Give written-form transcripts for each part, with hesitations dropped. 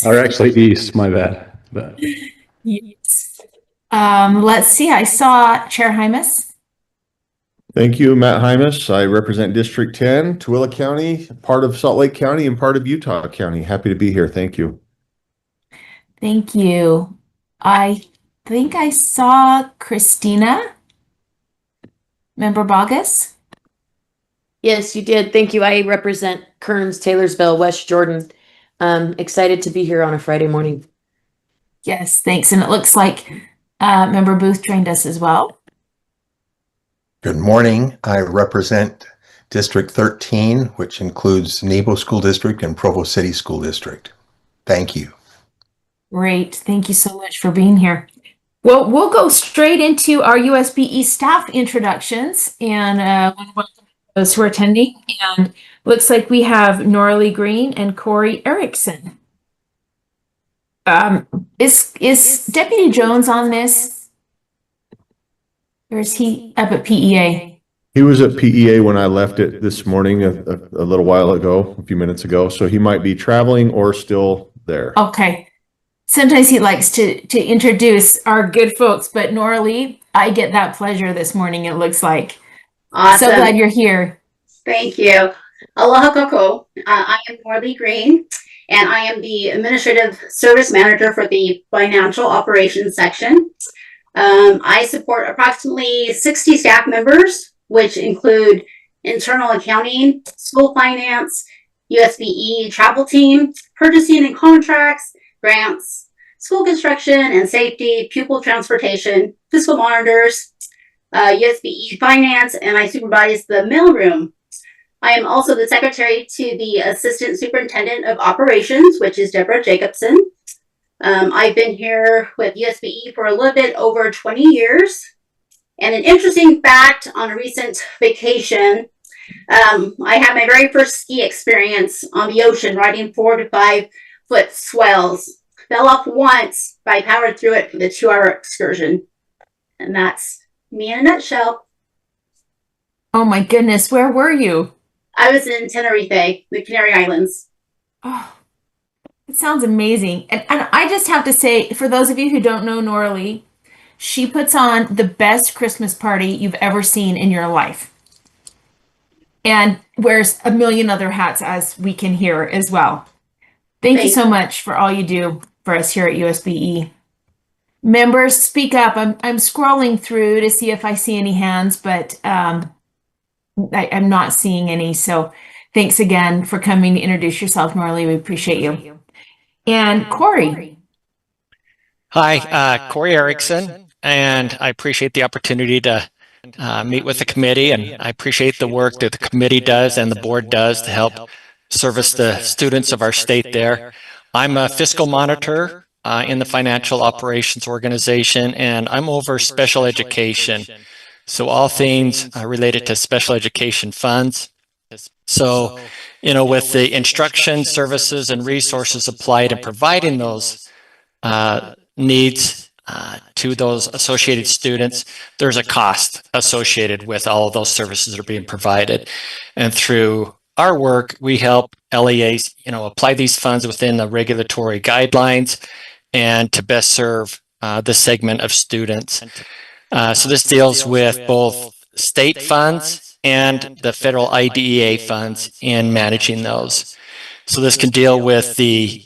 Or actually east, my bad. But Yes. Let's see. I saw Chair Hymas. Thank you, Matt Hymas. I represent District 10, Tooele County, part of Salt Lake County, and part of Utah County. Happy to be here. Thank you. Thank you. I think I saw Christina. Member Bogus. Yes, you did. Thank you. I represent Kearns, Taylorsville, West Jordan. Excited to be here on a Friday morning. Yes, thanks. And it looks like Member Booth joined us as well. Good morning. I represent District 13, which includes Nebo School District and Provo City School District. Thank you. Great. Thank you so much for being here. Well, we'll go straight into our USBE staff introductions and welcome those who are attending. And looks like we have Norley Green and Corey Erickson. Is Deputy Jones on this? Or is he up at PEA? He was at PEA when I left it this morning, a little while ago, a few minutes ago. So he might be traveling or still there. Okay. Sometimes he likes to introduce our good folks, but Norley, I get that pleasure this morning, it looks like. Awesome. So glad you're here. Thank you. Aloha Koko. I am Norley Green, and I am the Administrative Service Manager for the Financial Operations section. I support approximately 60 staff members, which include internal accounting, school finance, USBE travel team, purchasing and contracts, grants, school construction and safety, pupil transportation, fiscal monitors, USBE finance, and I supervise the mailroom. I am also the secretary to the Assistant Superintendent of Operations, which is Deborah Jacobson. I've been here with USBE for a little bit over 20 years. And an interesting fact on a recent vacation, I had my very first ski experience on the ocean, riding 4 to 5 foot swells. Fell off once, but I powered through it for the 2-hour excursion. And that's me in a nutshell. Oh my goodness, where were you? I was in Tenerife, the Canary Islands. Oh, it sounds amazing. And I just have to say, for those of you who don't know Norley, she puts on the best Christmas party you've ever seen in your life. And wears a million other hats, as we can hear as well. Thank you so much for all you do for us here at USBE. Members, speak up. I'm scrolling through to see if I see any hands, but I'm not seeing any. So thanks again for coming to introduce yourself, Norley. We appreciate you. And Corey. Hi, Corey Erickson, and I appreciate the opportunity to meet with the committee, and I appreciate the work that the committee does and the board does to help service the students of our state there. I'm a fiscal monitor in the financial operations organization, and I'm over special education. So all things related to special education funds. So, you know, with the instruction services and resources applied and providing those needs to those associated students, there's a cost associated with all of those services that are being provided. And through our work, we help LEAs, you know, apply these funds within the regulatory guidelines and to best serve the segment of students. So this deals with both state funds and the federal IDEA funds in managing those. So this can deal with the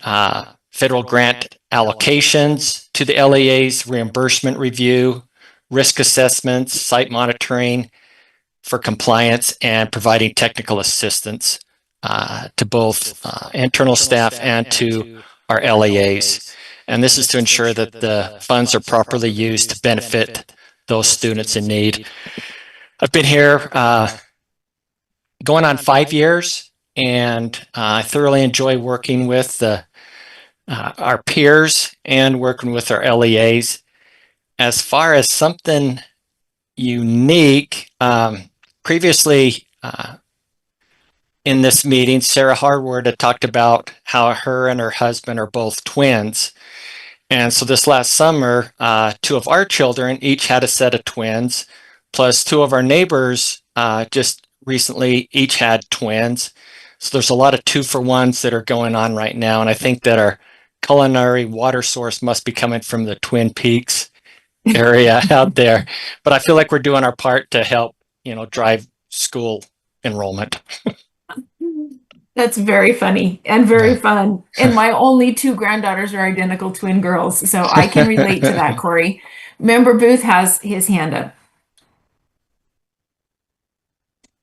federal grant allocations to the LEAs, reimbursement review, risk assessments, site monitoring for compliance, and providing technical assistance to both internal staff and to our LEAs. And this is to ensure that the funds are properly used to benefit those students in need. I've been here going on 5 years, and I thoroughly enjoy working with our peers and working with our LEAs. As far as something unique, previously in this meeting, Sarah Harward had talked about how her and her husband are both twins. And so this last summer, 2 of our children each had a set of twins, plus 2 of our neighbors just recently each had twins. So there's a lot of 2-for-1s that are going on right now. And I think that our culinary water source must be coming from the Twin Peaks area out there. But I feel like we're doing our part to help, drive school enrollment. That's very funny and very fun. And my only two granddaughters are identical twin girls, so I can relate to that, Corey. Member Booth has his hand up.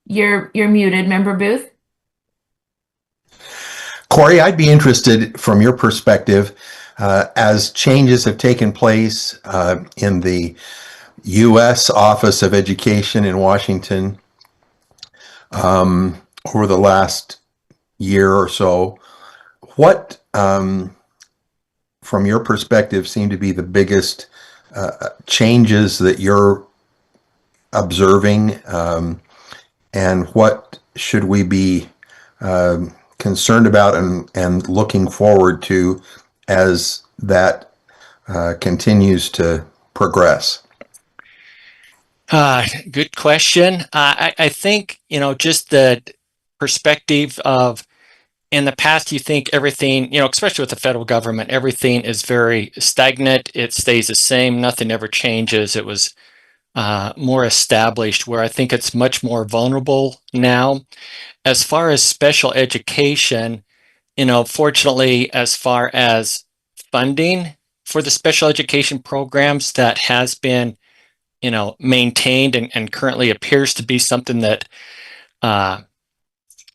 You're muted, Member Booth. Corey, I'd be interested from your perspective, as changes have taken place in the U.S. Office of Education in Washington over the last year or so. What, from your perspective, seem to be the biggest changes that you're observing, and what should we be concerned about and looking forward to as that continues to progress? Good question. I think, just the perspective of, in the past, you think everything, especially with the federal government, everything is very stagnant. It stays the same. Nothing ever changes. It was more established, where I think it's much more vulnerable now. As far as special education, fortunately, as far as funding for the special education programs, that has been, maintained and currently appears to be something that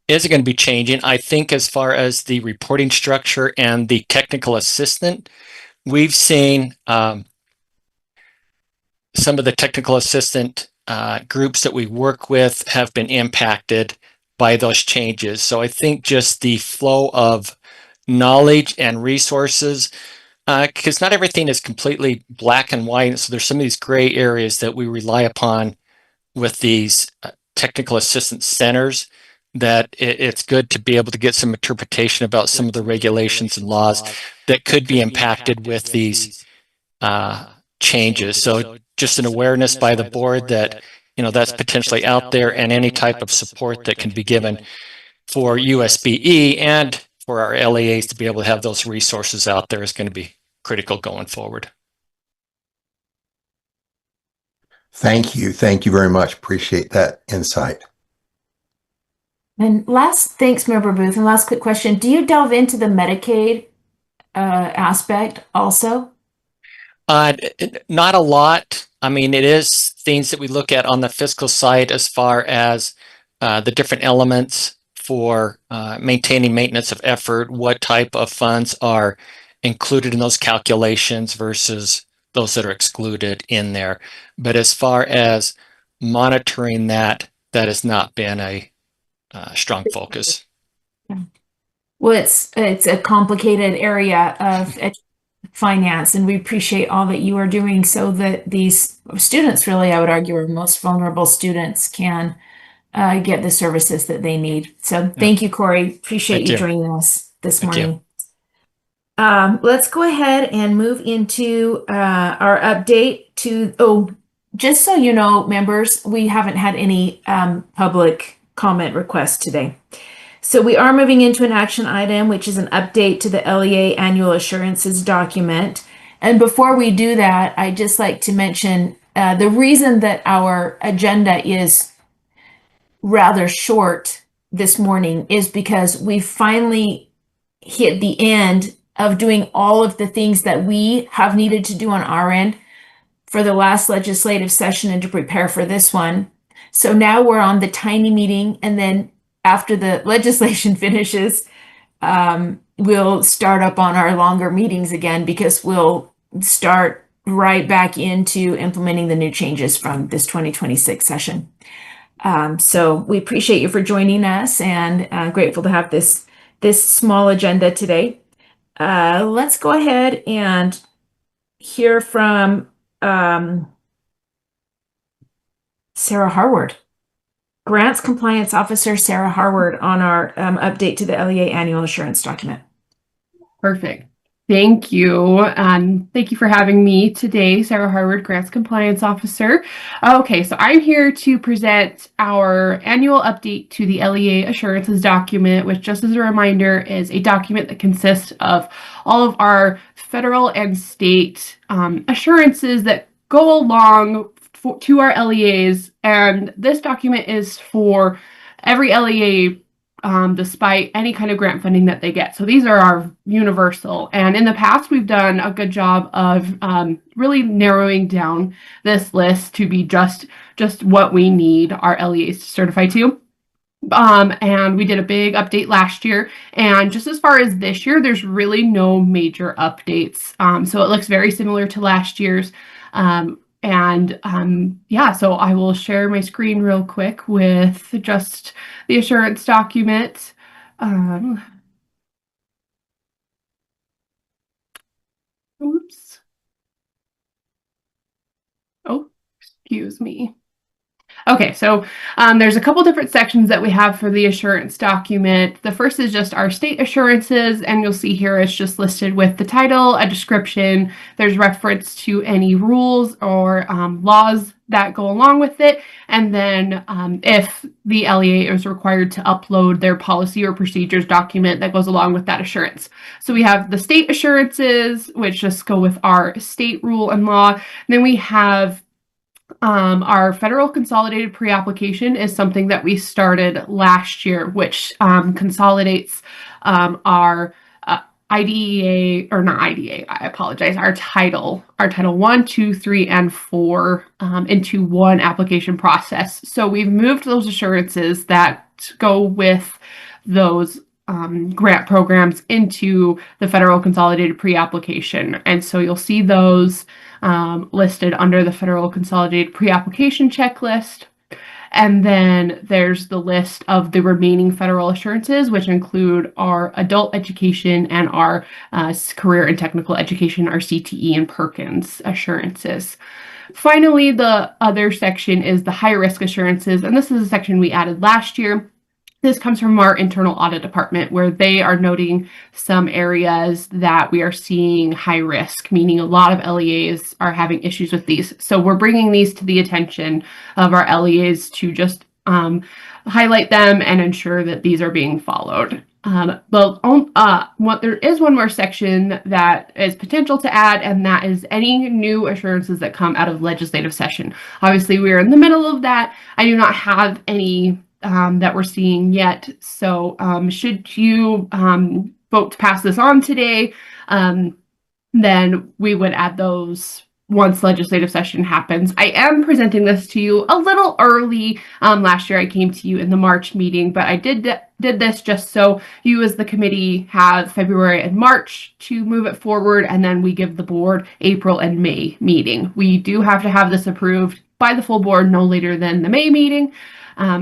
isn't going to be changing. I think as far as the reporting structure and the technical assistant, we've seen some of the technical assistant groups that we work with have been impacted by those changes. So I think just the flow of knowledge and resources, because not everything is completely black and white. So there's some of these gray areas that we rely upon with these technical assistance centers, that it's good to be able to get some interpretation about some of the regulations and laws that could be impacted with these changes. So just an awareness by the board that, that's potentially out there, and any type of support that can be given for USBE and for our LEAs to be able to have those resources out there is going to be critical going forward. Thank you. Thank you very much. Appreciate that insight. And thanks, Member Booth. And last quick question. Do you delve into the Medicaid aspect also? Not a lot. I mean, it is things that we look at on the fiscal side, as far as the different elements for maintaining maintenance of effort, what type of funds are included in those calculations versus those that are excluded in there. But as far as monitoring that has not been a strong focus. Well, it's a complicated area of finance, and we appreciate all that you are doing so that these students, really, I would argue, are most vulnerable students, can get the services that they need. So thank you, Corey. Appreciate you joining us this morning. Let's go ahead and move into our update to, just so you know, members, we haven't had any public comment requests today. So we are moving into an action item, which is an update to the LEA annual assurances document. And before we do that, I'd just like to mention the reason that our agenda is rather short this morning is because we finally hit the end of doing all of the things that we have needed to do on our end for the last legislative session and to prepare for this one. So now we're on the tiny meeting, and then after the legislation finishes, we'll start up on our longer meetings again, because we'll start right back into implementing the new changes from this 2026 session. So we appreciate you for joining us, and grateful to have this small agenda today. Let's go ahead and hear from Sarah Harward. Grants Compliance Officer Sarah Harward on our update to the LEA annual assurance document. Perfect. Thank you. Thank you for having me today, Sarah Harvard, Grants Compliance Officer. Okay, so I'm here to present our annual update to the LEA Assurances document, which, just as a reminder, is a document that consists of all of our federal and state assurances that go along to our LEAs. And this document is for every LEA despite any kind of grant funding that they get. So these are our universal. And in the past, we've done a good job of really narrowing down this list to be just what we need our LEAs to certify to. And we did a big update last year. And just as far as this year, there's really no major updates. So it looks very similar to last year's. Yeah, so I will share my screen real quick with just the assurance document. Oops. Oh, excuse me. Okay, so there's a couple different sections that we have for the assurance document. The first is just our state assurances, and you'll see here it's just listed with the title, a description. There's reference to any rules or laws that go along with it, and then if the LEA is required to upload their policy or procedures document that goes along with that assurance. So we have the state assurances, which just go with our state rule and law. And then we have our federal consolidated pre-application is something that we started last year, which consolidates our IDEA, or not IDEA, I apologize, our title 1, 2, 3, and 4 into one application process. So we've moved those assurances that go with those grant programs into the federal consolidated pre-application. And so you'll see those listed under the federal consolidated pre-application checklist. And then there's the list of the remaining federal assurances, which include our adult education and our career and technical education, our CTE and Perkins assurances. Finally, the other section is the high risk assurances. And this is a section we added last year. This comes from our internal audit department, where they are noting some areas that we are seeing high risk, meaning a lot of LEAs are having issues with these. So we're bringing these to the attention of our LEAs to just highlight them and ensure that these are being followed. There is one more section that is potential to add, and that is any new assurances that come out of legislative session. Obviously, we are in the middle of that. I do not have any that we're seeing yet. So should you vote to pass this on today, then we would add those once legislative session happens. I am presenting this to you a little early. Last year I came to you in the March meeting, but I did this just so you as the committee have February and March to move it forward, and then we give the board April and May meeting. We do have to have this approved by the full board no later than the May meeting.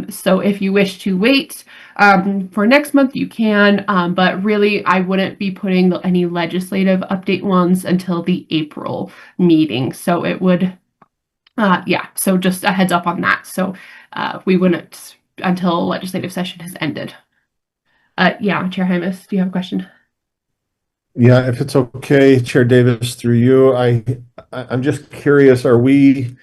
So if you wish to wait for next month, you can, but really I wouldn't be putting any legislative update ones until the April meeting. So it would, so just a heads up on that. So we wouldn't until legislative session has ended. Chair Hymas, do you have a question? Yeah, if it's okay, Chair Davis, through you, I'm just curious, are we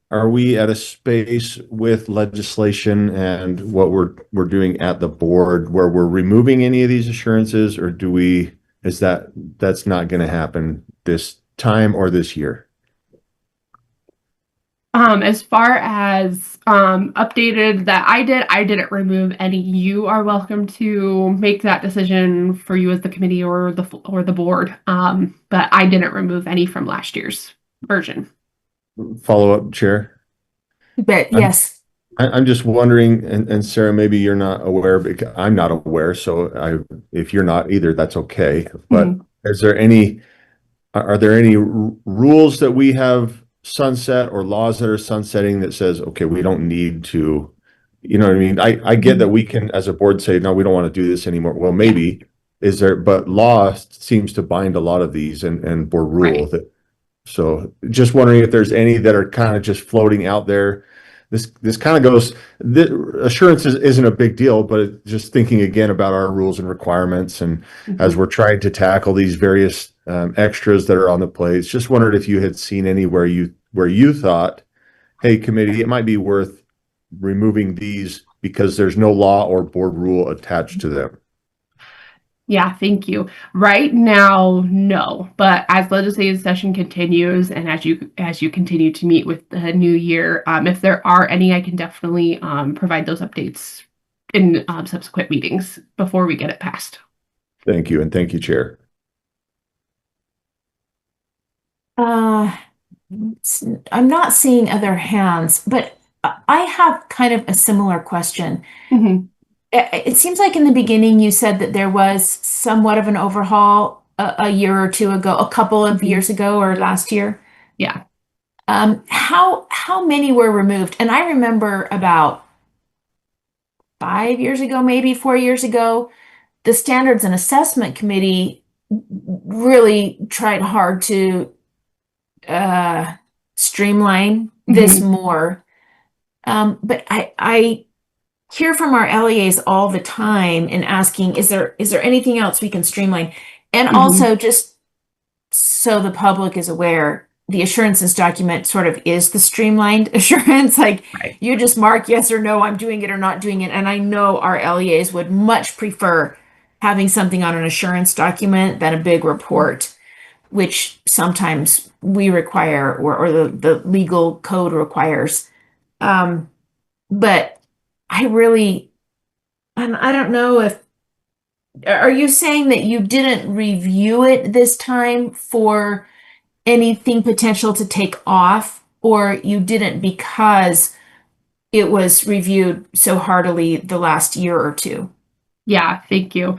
at a space with legislation and what we're doing at the board where we're removing any of these assurances, or that's not going to happen this time or this year? As far as updated that I didn't remove any. You are welcome to make that decision for you as the committee or the board. But I didn't remove any from last year's version. Follow-up, Chair? But yes. I'm just wondering, and Sarah, maybe you're not aware, because I'm not aware, so if you're not either, that's okay. But are there any rules that we have sunset or laws that are sunsetting that says, okay, we don't need to, you know what I mean? I get that we can, as a board, say, no, we don't want to do this anymore. Well, maybe but law seems to bind a lot of these and board rule that. So just wondering if there's any that are kind of just floating out there. This kind of goes, assurance isn't a big deal, but just thinking again about our rules and requirements, and as we're trying to tackle these various extras that are on the plates. Just wondered if you had seen anywhere where you thought, hey, committee, it might be worth removing these because there's no law or board rule attached to them. Yeah, thank you. Right now, no. But as legislative session continues and as you continue to meet with the new year, if there are any, I can definitely provide those updates in subsequent meetings before we get it passed. Thank you, and thank you, Chair. I'm not seeing other hands, but I have kind of a similar question. It seems like in the beginning you said that there was somewhat of an overhaul a year or two ago, a couple of years ago or last year. Yeah. How many were removed? And I remember about 5 years ago, maybe 4 years ago, the Standards and Assessment Committee really tried hard to streamline this more. But I hear from our LEAs all the time and asking, is there anything else we can streamline? And also, just so the public is aware, the assurances document sort of is the streamlined assurance. Like you just mark yes or no, I'm doing it or not doing it. And I know our LEAs would much prefer having something on an assurance document than a big report, which sometimes we require or the legal code requires. But I really, and I don't know if, are you saying that you didn't review it this time for anything potential to take off, or you didn't because it was reviewed so heartily the last year or two? Yeah, thank you.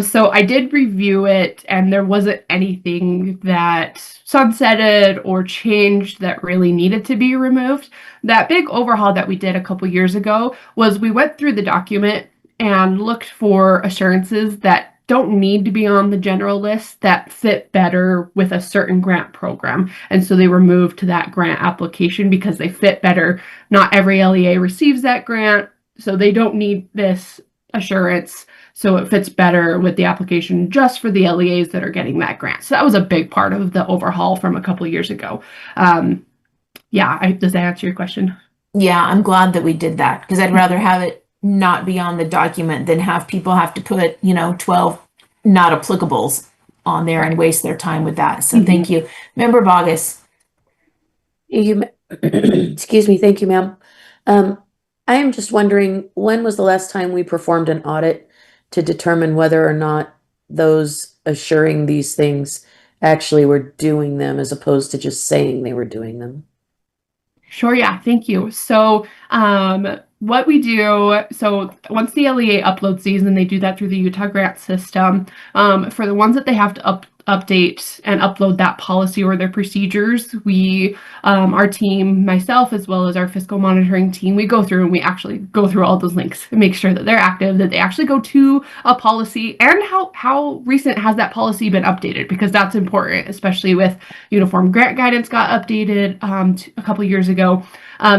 So I did review it, and there wasn't anything that sunsetted or changed that really needed to be removed. That big overhaul that we did a couple years ago was we went through the document and looked for assurances that don't need to be on the general list that fit better with a certain grant program. And so they were moved to that grant application because they fit better. Not every LEA receives that grant, so they don't need this assurance, so it fits better with the application just for the LEAs that are getting that grant. So that was a big part of the overhaul from a couple of years ago. Does that answer your question? Yeah, I'm glad that we did that because I'd rather have it not be on the document than have people have to put 12 not applicables on there and waste their time with that. So thank you. Member Bogus. Excuse me. Thank you, ma'am. I am just wondering, when was the last time we performed an audit to determine whether or not those assuring these things actually were doing them as opposed to just saying they were doing them? Sure, yeah, thank you. So what we do, so once the LEA uploads these, and they do that through the Utah grant system, for the ones that they have to update and upload that policy or their procedures, we, our team, myself, as well as our fiscal monitoring team, we go through and we actually go through all those links and make sure that they're active, that they actually go to a policy, and how recent has that policy been updated, because that's important, especially with Uniform Grant Guidance got updated a couple years ago.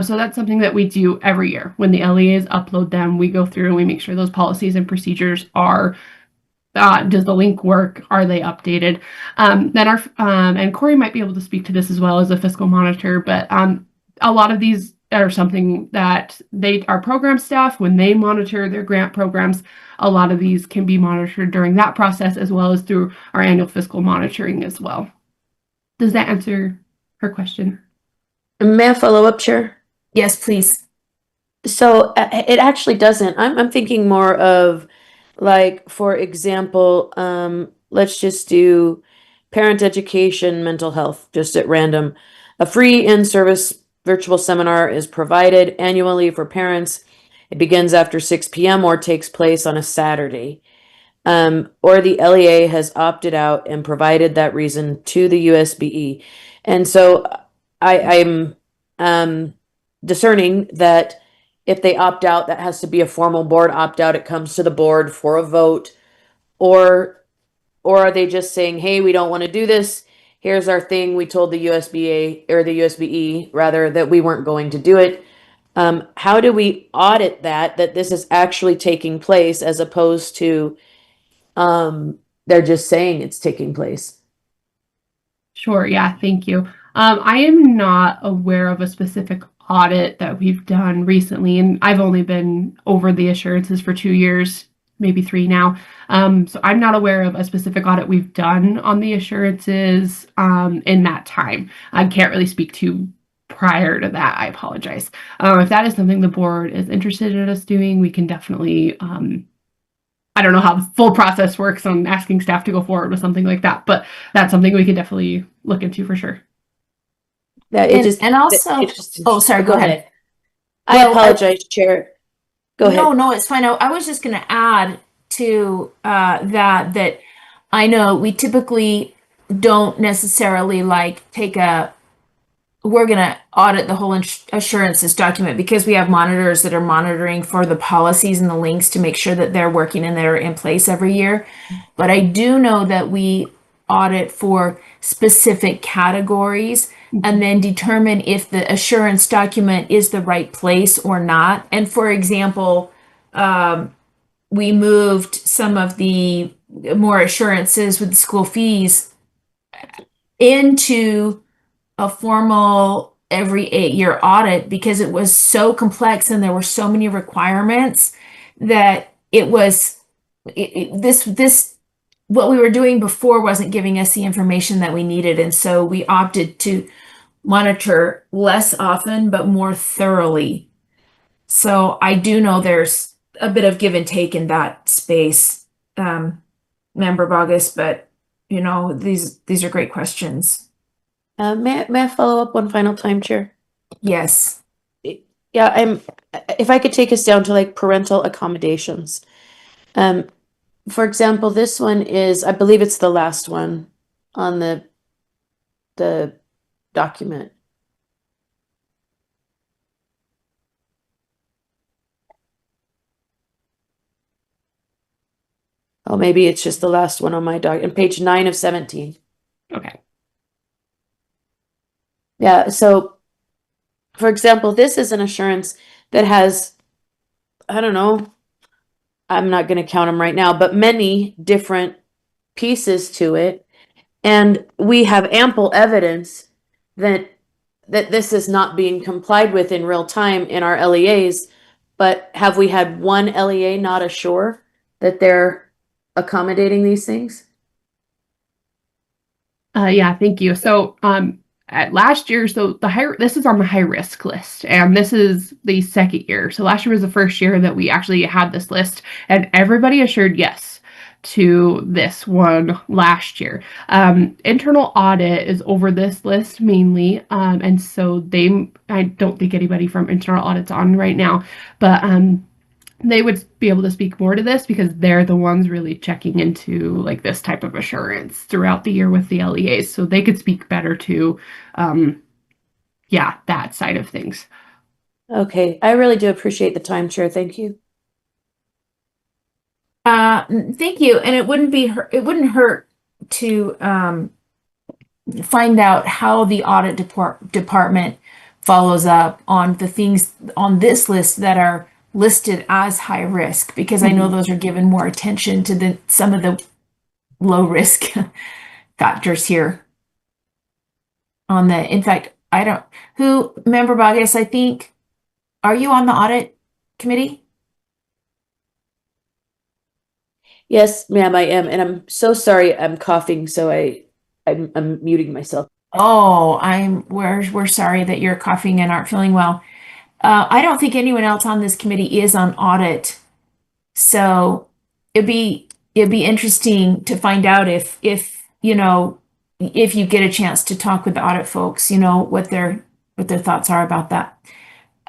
So that's something that we do every year. When the LEAs upload them, we go through and we make sure those policies and procedures are does the link work? Are they updated? Then our and Corey might be able to speak to this as well as a fiscal monitor, but a lot of these are something that our program staff, when they monitor their grant programs, a lot of these can be monitored during that process as well as through our annual fiscal monitoring as well. Does that answer her question? May I follow up, Chair? Yes, please. So it actually doesn't. I'm thinking more of, like, for example, let's just do parent education, mental health, just at random. A free in-service virtual seminar is provided annually for parents. It begins after 6 p.m. or takes place on a Saturday. Or the LEA has opted out and provided that reason to the USBE. And so I'm discerning that if they opt out, that has to be a formal board opt out. It comes to the board for a vote, or are they just saying, hey, we don't want to do this. Here's our thing. We told the USBA or the USBE rather that we weren't going to do it. How do we audit that this is actually taking place as opposed to they're just saying it's taking place? Sure. Yeah. Thank you. I am not aware of a specific audit that we've done recently, and I've only been over the assurances for 2 years, maybe 3 now. So I'm not aware of a specific audit we've done on the assurances in that time. I can't really speak to prior to that. I apologize. If that is something the board is interested in us doing, we can definitely I don't know how the full process works on asking staff to go forward with something like that, but that's something we could definitely look into for sure. Yeah, And also, oh, sorry, go ahead. I Well, apologize, Chair. Go ahead. No, it's fine. I was just going to add to that I know we typically don't necessarily like we're going to audit the whole assurances document because we have monitors that are monitoring for the policies and the links to make sure that they're working and they're in place every year. But I do know that we audit for specific categories and then determine if the assurance document is the right place or not. And for example, we moved some of the more assurances with the school fees into a formal every 8-year audit because it was so complex and there were so many requirements that it was this what we were doing before wasn't giving us the information that we needed, and so we opted to monitor less often but more thoroughly. So I do know there's a bit of give and take in that space, Member Bogus, but you know, these are great questions. May I follow up one final time, Chair? Yes. Yeah, if I could take us down to like parental accommodations. For example, this one is, I believe it's the last one on the document. Oh, maybe it's just the last one on my doc, on page 9 of 17. Okay. Yeah, so for example, this is an assurance that has, I don't know, I'm not going to count them right now, but many different pieces to it. And we have ample evidence that this is not being complied with in real time in our LEAs. But have we had one LEA not assure that they're accommodating these things? Yeah, thank you. So at last year, so this is on the high risk list, and this is the second year. So last year was the first year that we actually had this list, and everybody assured yes to this one last year. Internal audit is over this list mainly, and so I don't think anybody from internal audit's on right now, but they would be able to speak more to this because they're the ones really checking into like this type of assurance throughout the year with the LEAs. So they could speak better to, that side of things. Okay, I really do appreciate the time, Chair. Thank you. Thank you. And it wouldn't hurt to find out how the audit department follows up on the things on this list that are listed as high risk, because I know those are given more attention to some of the low risk factors here. In fact, Member Bogus, I think, are you on the audit committee? Yes, ma'am, I am, and I'm so sorry. I'm coughing, so I'm muting myself. Oh, we're sorry that you're coughing and aren't feeling well. I don't think anyone else on this committee is on audit, so it'd be interesting to find out if you get a chance to talk with the audit folks, what their thoughts are about that.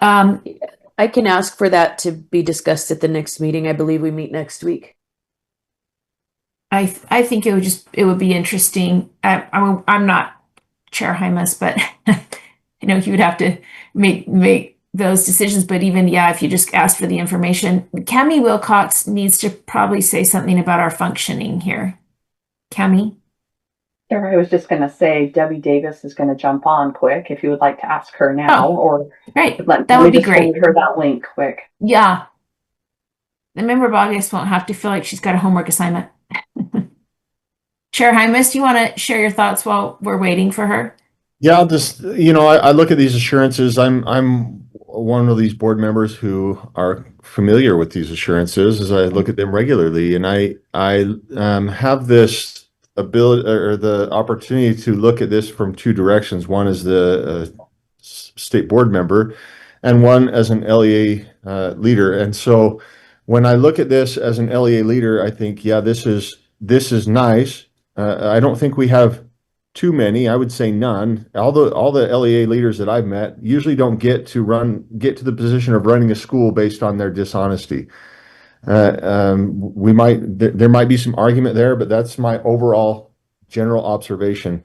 I can ask for that to be discussed at the next meeting. I believe we meet next week. I think it would be interesting. I'm not Chair Hymas, but he would have to make those decisions. But even, if you just ask for the information, Cami Wilcox needs to probably say something about our functioning here. Cami? Sure, I was just going to say Debbie Davis is going to jump on quick if you would like to ask her now, or great. Let That would me be great. forward her that link quick. Yeah. The Member Bogus won't have to feel like she's got a homework assignment. Chair Hymas, do you want to share your thoughts while we're waiting for her? Yeah, I'll just, I look at these assurances. I'm one of these board members who are familiar with these assurances as I look at them regularly. And I have this ability or the opportunity to look at this from two directions. One is the state board member and one as an LEA leader. And so when I look at this as an LEA leader, I think, yeah, this is nice. I don't think we have too many. I would say none. All the LEA leaders that I've met usually don't get to the position of running a school based on their dishonesty. There might be some argument there, but that's my overall general observation.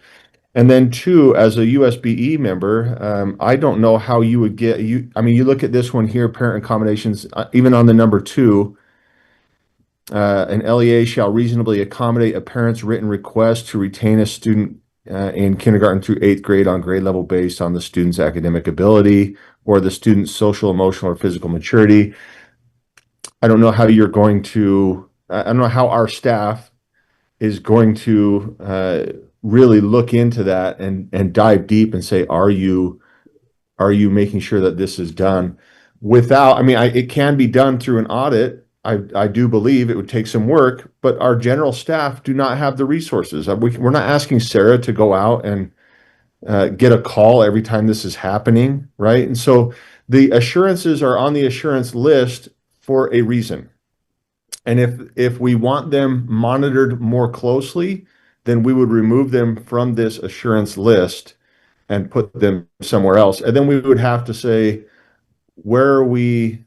And then two, as a USBE member, I don't know how you would get you. I mean, you look at this one here, parent accommodations, even on the number 2. An LEA shall reasonably accommodate a parent's written request to retain a student in kindergarten through 8th grade on grade level based on the student's academic ability or the student's social, emotional, or physical maturity. I don't know how you're going to, I don't know how our staff is going to really look into that and dive deep and say, are you making sure that this is done without, I mean, it can be done through an audit. I do believe it would take some work, but our general staff do not have the resources. We're not asking Sarah to go out and get a call every time this is happening, right? And so the assurances are on the assurance list for a reason. And if we want them monitored more closely, then we would remove them from this assurance list and put them somewhere else. And then we would have to say, where are we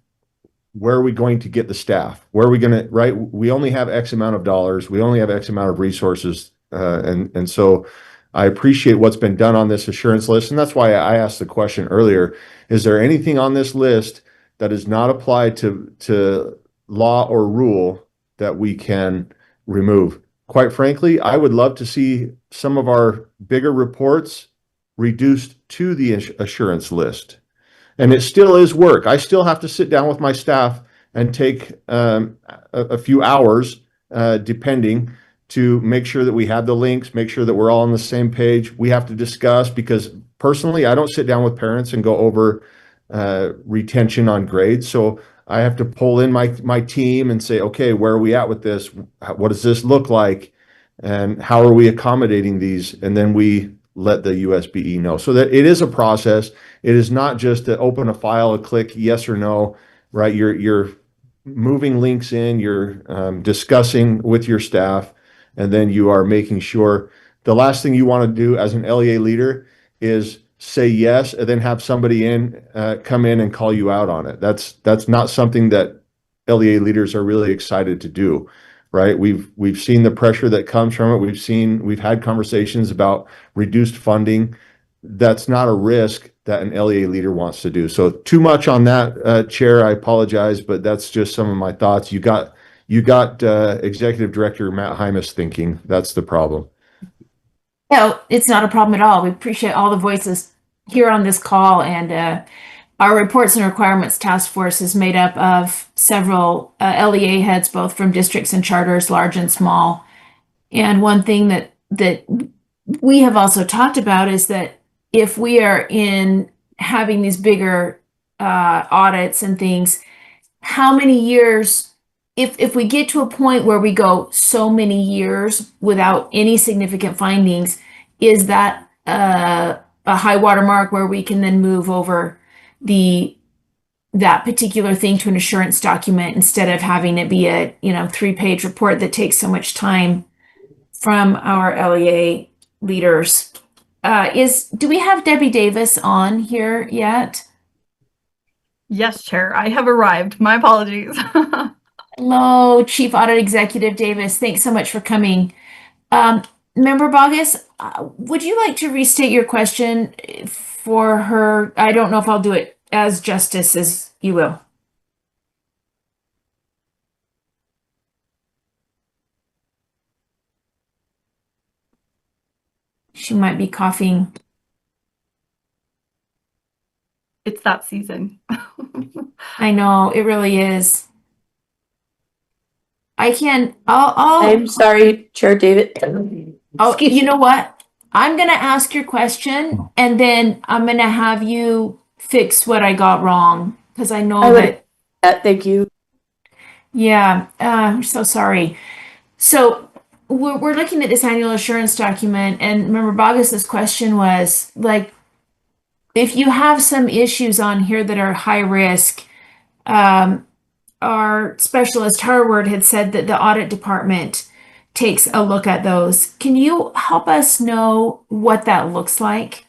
going to get the staff? Where are we going to, right? We only have X amount of dollars. We only have X amount of resources. And so I appreciate what's been done on this assurance list. And that's why I asked the question earlier, is there anything on this list that is not applied to law or rule that we can remove? Quite frankly, I would love to see some of our bigger reports reduced to the assurance list. And it still is work. I still have to sit down with my staff and take a few hours, depending, to make sure that we have the links, make sure that we're all on the same page. We have to discuss, because personally, I don't sit down with parents and go over retention on grades. So I have to pull in my team and say, okay, where are we at with this? What does this look like? And how are we accommodating these? And then we let the USBE know. So that it is a process. It is not just to open a file, a click yes or no, right? You're moving links in, you're discussing with your staff, and then you are making sure. The last thing you want to do as an LEA leader is say yes and then have somebody come in and call you out on it. That's not something that LEA leaders are really excited to do, right? We've seen the pressure that comes from it. We've had conversations about reduced funding. That's not a risk that an LEA leader wants to do. So too much on that, Chair. I apologize, but that's just some of my thoughts. You got Executive Director Matt Hymas thinking. That's the problem. No, it's not a problem at all. We appreciate all the voices here on this call, and our Reports and Requirements Task Force is made up of several LEA heads, both from districts and charters, large and small. And one thing that we have also talked about is that if we are in having these bigger audits and things, how many years, if we get to a point where we go so many years without any significant findings, is that a high water mark where we can then move over that particular thing to an assurance document instead of having it be a 3-page report that takes so much time from our LEA leaders? Do we have Debbie Davis on here yet? Yes, Chair, I have arrived. My apologies. Hello, Chief Audit Executive Davis. Thanks so much for coming. Member Bogus, would you like to restate your question for her? I don't know if I'll do it as justice as you will. She might be coughing. It's that season. I know, it really is. I'll I'm sorry, Chair David. Oh, Excuse you know what? I'm going to ask your question and then I'm going to have you fix what I got wrong because I know I would, that, thank you. yeah, I'm so sorry. So we're looking at this annual assurance document, and remember, Bogus's question was like, if you have some issues on here that are high risk, our specialist Harward had said that the audit department takes a look at those. Can you help us know what that looks like?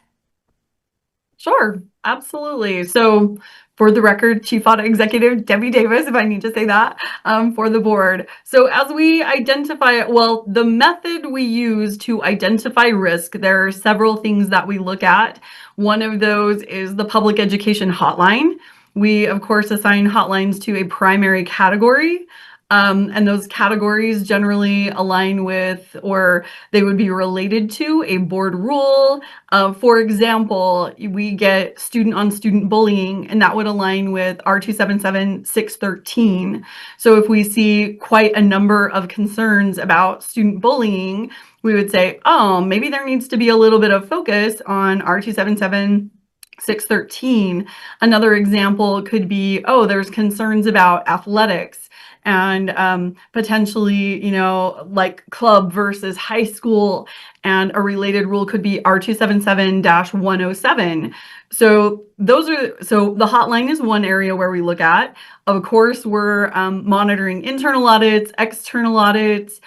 Sure, absolutely. So, for the record, Chief Audit Executive Debbie Davis, if I need to say that, for the board. So, as we identify, well, the method we use to identify risk, there are several things that we look at. One of those is the public education hotline. We, of course, assign hotlines to a primary category. And those categories generally align with, or they would be related to, a board rule. For example, we get student on student bullying, and that would align with R277-613. So if we see quite a number of concerns about student bullying, we would say, oh, maybe there needs to be a little bit of focus on R277-613. Another example could be, oh, there's concerns about athletics and potentially, like club versus high school. And a related rule could be R277-107. So so the hotline is one area where we look at. Of course, we're monitoring internal audits, external audits.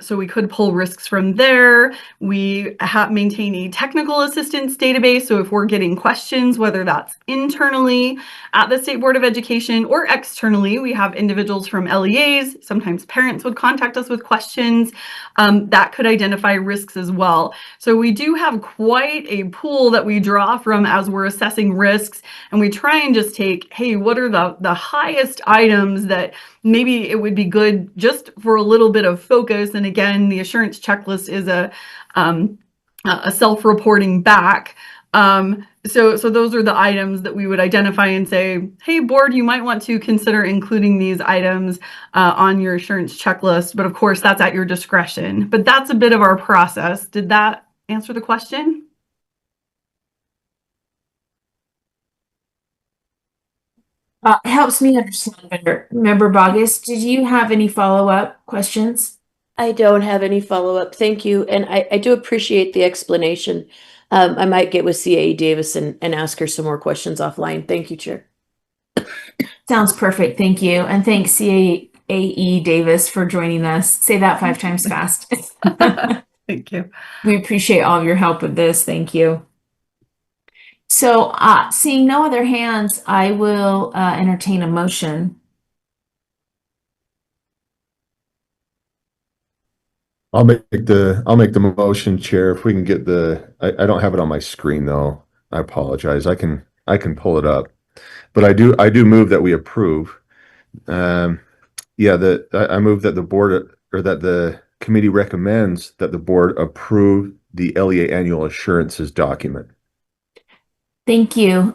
So we could pull risks from there. We maintain a technical assistance database. So if we're getting questions, whether that's internally at the State Board of Education or externally, we have individuals from LEAs. Sometimes parents would contact us with questions that could identify risks as well. So we do have quite a pool that we draw from as we're assessing risks. And we try and just take, hey, what are the highest items that maybe it would be good just for a little bit of focus. And again, the assurance checklist is a self-reporting back. So those are the items that we would identify and say, hey, board, you might want to consider including these items on your assurance checklist. But of course, that's at your discretion. But that's a bit of our process. Did that answer the question? Helps me understand better. Member Bogus, did you have any follow-up questions? I don't have any follow-up. Thank you. And I do appreciate the explanation. I might get with CAE Davis and ask her some more questions offline. Thank you, Chair. Sounds perfect. Thank you. And thanks CAE Davis for joining us. Say that 5 times fast. Thank you. We appreciate all of your help with this. Thank you. So seeing no other hands, I will entertain a motion. I'll make the motion, Chair. If we can get I don't have it on my screen though. I apologize. I can pull it up, but I do move that we approve. I move that the board or that the committee recommends that the board approve the LEA annual assurances document. Thank you.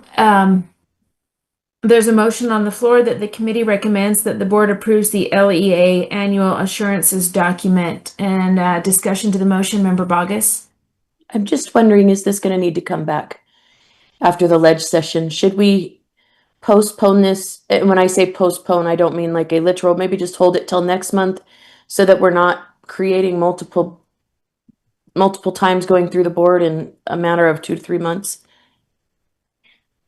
There's a motion on the floor that the committee recommends that the board approves the LEA annual assurances document. And discussion to the motion, Member Bogus. I'm just wondering, is this going to need to come back after the ledge session? Should we postpone this? And when I say postpone, I don't mean like a literal, maybe just hold it till next month so that we're not creating multiple times going through the board in a matter of 2 to 3 months.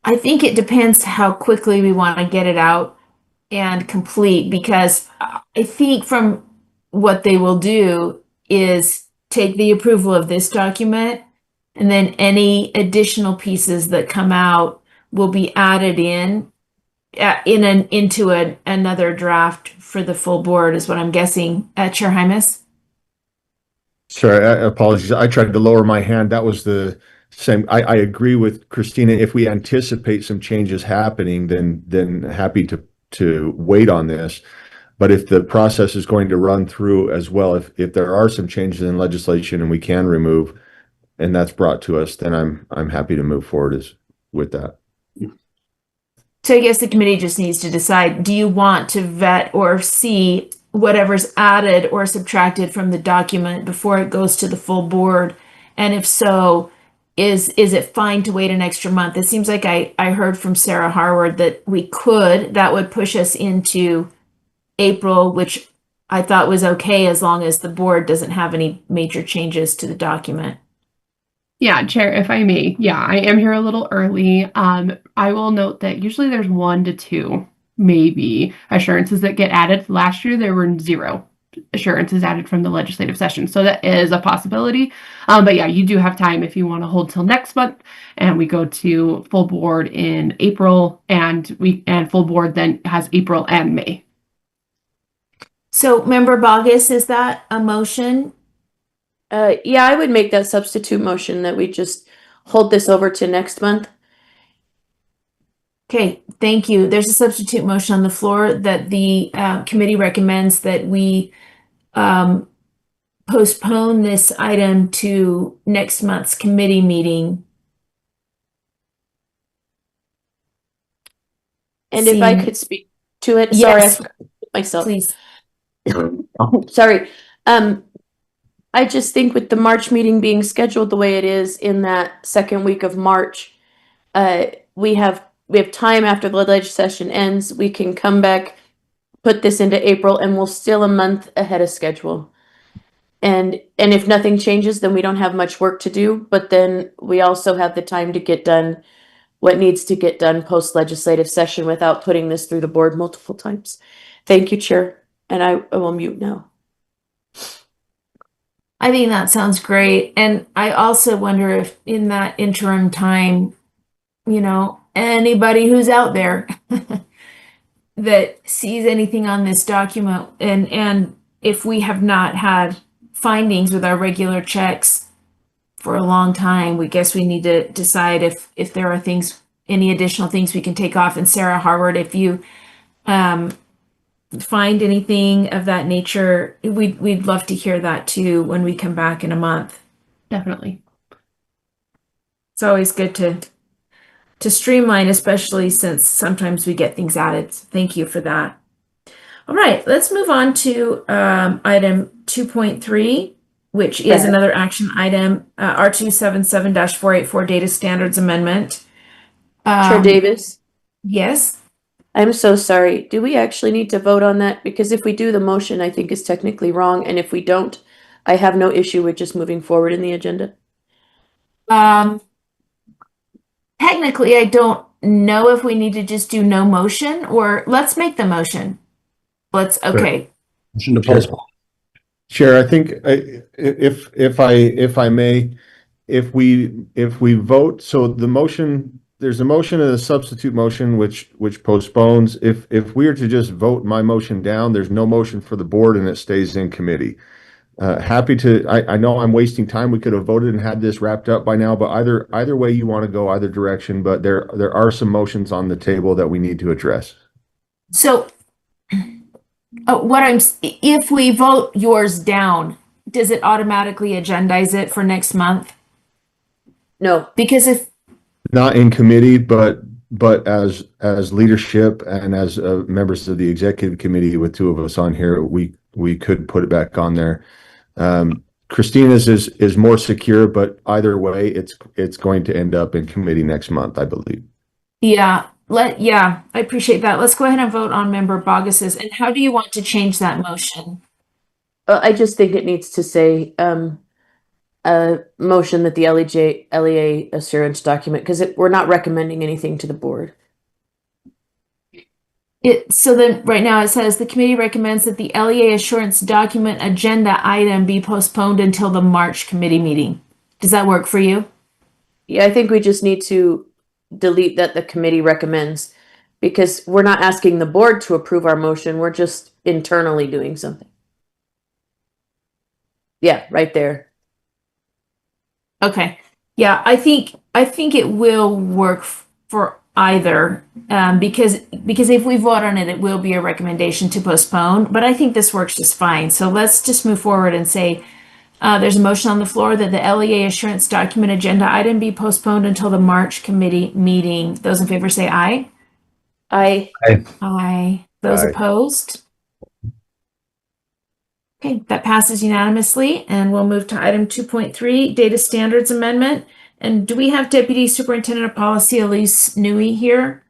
I think it depends how quickly we want to get it out and complete, because I think from what they will do is take the approval of this document, and then any additional pieces that come out will be added into another draft for the full board, is what I'm guessing. Chair Hymas? Sorry, apologies. I tried to lower my hand. That was the same. I agree with Christina. If we anticipate some changes happening, then happy to wait on this. But if the process is going to run through as well, if there are some changes in legislation and we can remove, and that's brought to us, then I'm happy to move forward with that. So I guess the committee just needs to decide, do you want to vet or see whatever's added or subtracted from the document before it goes to the full board? And if so, is it fine to wait an extra month? It seems like I heard from Sarah Harward that that would push us into April, which I thought was okay as long as the board doesn't have any major changes to the document. Yeah, Chair, if I may. Yeah, I am here a little early. I will note that usually there's 1 to 2, maybe, assurances that get added. Last year, there were 0 assurances added from the legislative session. So that is a possibility. But yeah, you do have time if you want to hold till next month, and we go to full board in April, and full board then has April and May. So, Member Bogus, is that a motion? Yeah, I would make that substitute motion that we just hold this over to next month. Okay, thank you. There's a substitute motion on the floor that the committee recommends that we postpone this item to next month's committee meeting. And if I could speak to it, yes, sorry, myself. Please. Sorry. I just think with the March meeting being scheduled the way it is in that second week of March, we have time after the legislative session ends. We can come back, put this into April, and we're still a month ahead of schedule. And if nothing changes, then we don't have much work to do, but then we also have the time to get done what needs to get done post-legislative session without putting this through the board multiple times. Thank you, Chair, and I will mute now. I think that sounds great. And I also wonder if in that interim time, anybody who's out there that sees anything on this document, and if we have not had findings with our regular checks for a long time, we guess we need to decide if there are any additional things we can take off. And Sarah Harward, if you find anything of that nature, we'd love to hear that too when we come back in a month. Definitely. It's always good to streamline, especially since sometimes we get things added. So thank you for that. All right, let's move on to item 2.3, which is another action item, R277-484 Data Standards Amendment. Chair Davis? Yes? I'm so sorry. Do we actually need to vote on that? Because if we do, the motion I think is technically wrong, and if we don't, I have no issue with just moving forward in the agenda. Technically, I don't know if we need to just do no motion, or let's make the motion. Okay. Motion to postpone. Chair, I think if I may, if we vote, so the motion, there's a motion and a substitute motion which postpones. If we are to just vote my motion down, there's no motion for the board and it stays in committee. Happy to. I know I'm wasting time. We could have voted and had this wrapped up by now, but either way you want to go, either direction. But there are some motions on the table that we need to address. So, if we vote yours down, does it automatically agendize it for next month? No, because if not in committee, but as leadership and as members of the executive committee with two of us on here, we could put it back on there. Christina's is more secure, but either way, it's going to end up in committee next month, I believe. Yeah, I appreciate that. Let's go ahead and vote on Member Bogus's. And how do you want to change that motion? I just think it needs to say a motion that the LEA assurance document, because we're not recommending anything to the board. So then right now it says the committee recommends that the LEA assurance document agenda item be postponed until the March committee meeting. Does that work for you? Yeah, I think we just need to delete that the committee recommends, because we're not asking the board to approve our motion. We're just internally doing something. Yeah, right there. Okay. Yeah, I think it will work for either, because if we vote on it, it will be a recommendation to postpone, but I think this works just fine. So let's just move forward and say there's a motion on the floor that the LEA assurance document agenda item be postponed until the March committee meeting. Those in favor say aye. Aye. Aye. Those Aye. opposed? Okay, that passes unanimously, and we'll move to item 2.3, Data Standards Amendment. And do we have Deputy Superintendent of Policy Elise Newey here?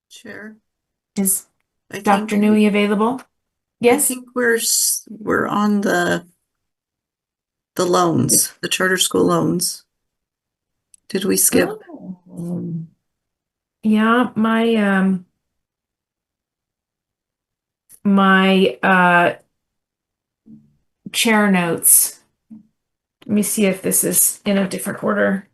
Chair. Is I Dr. think Newey available? I Yes? think we're on the loans, the charter school loans. Did we skip? Oh. Yeah, my chair notes. Let me see if this is in a different order.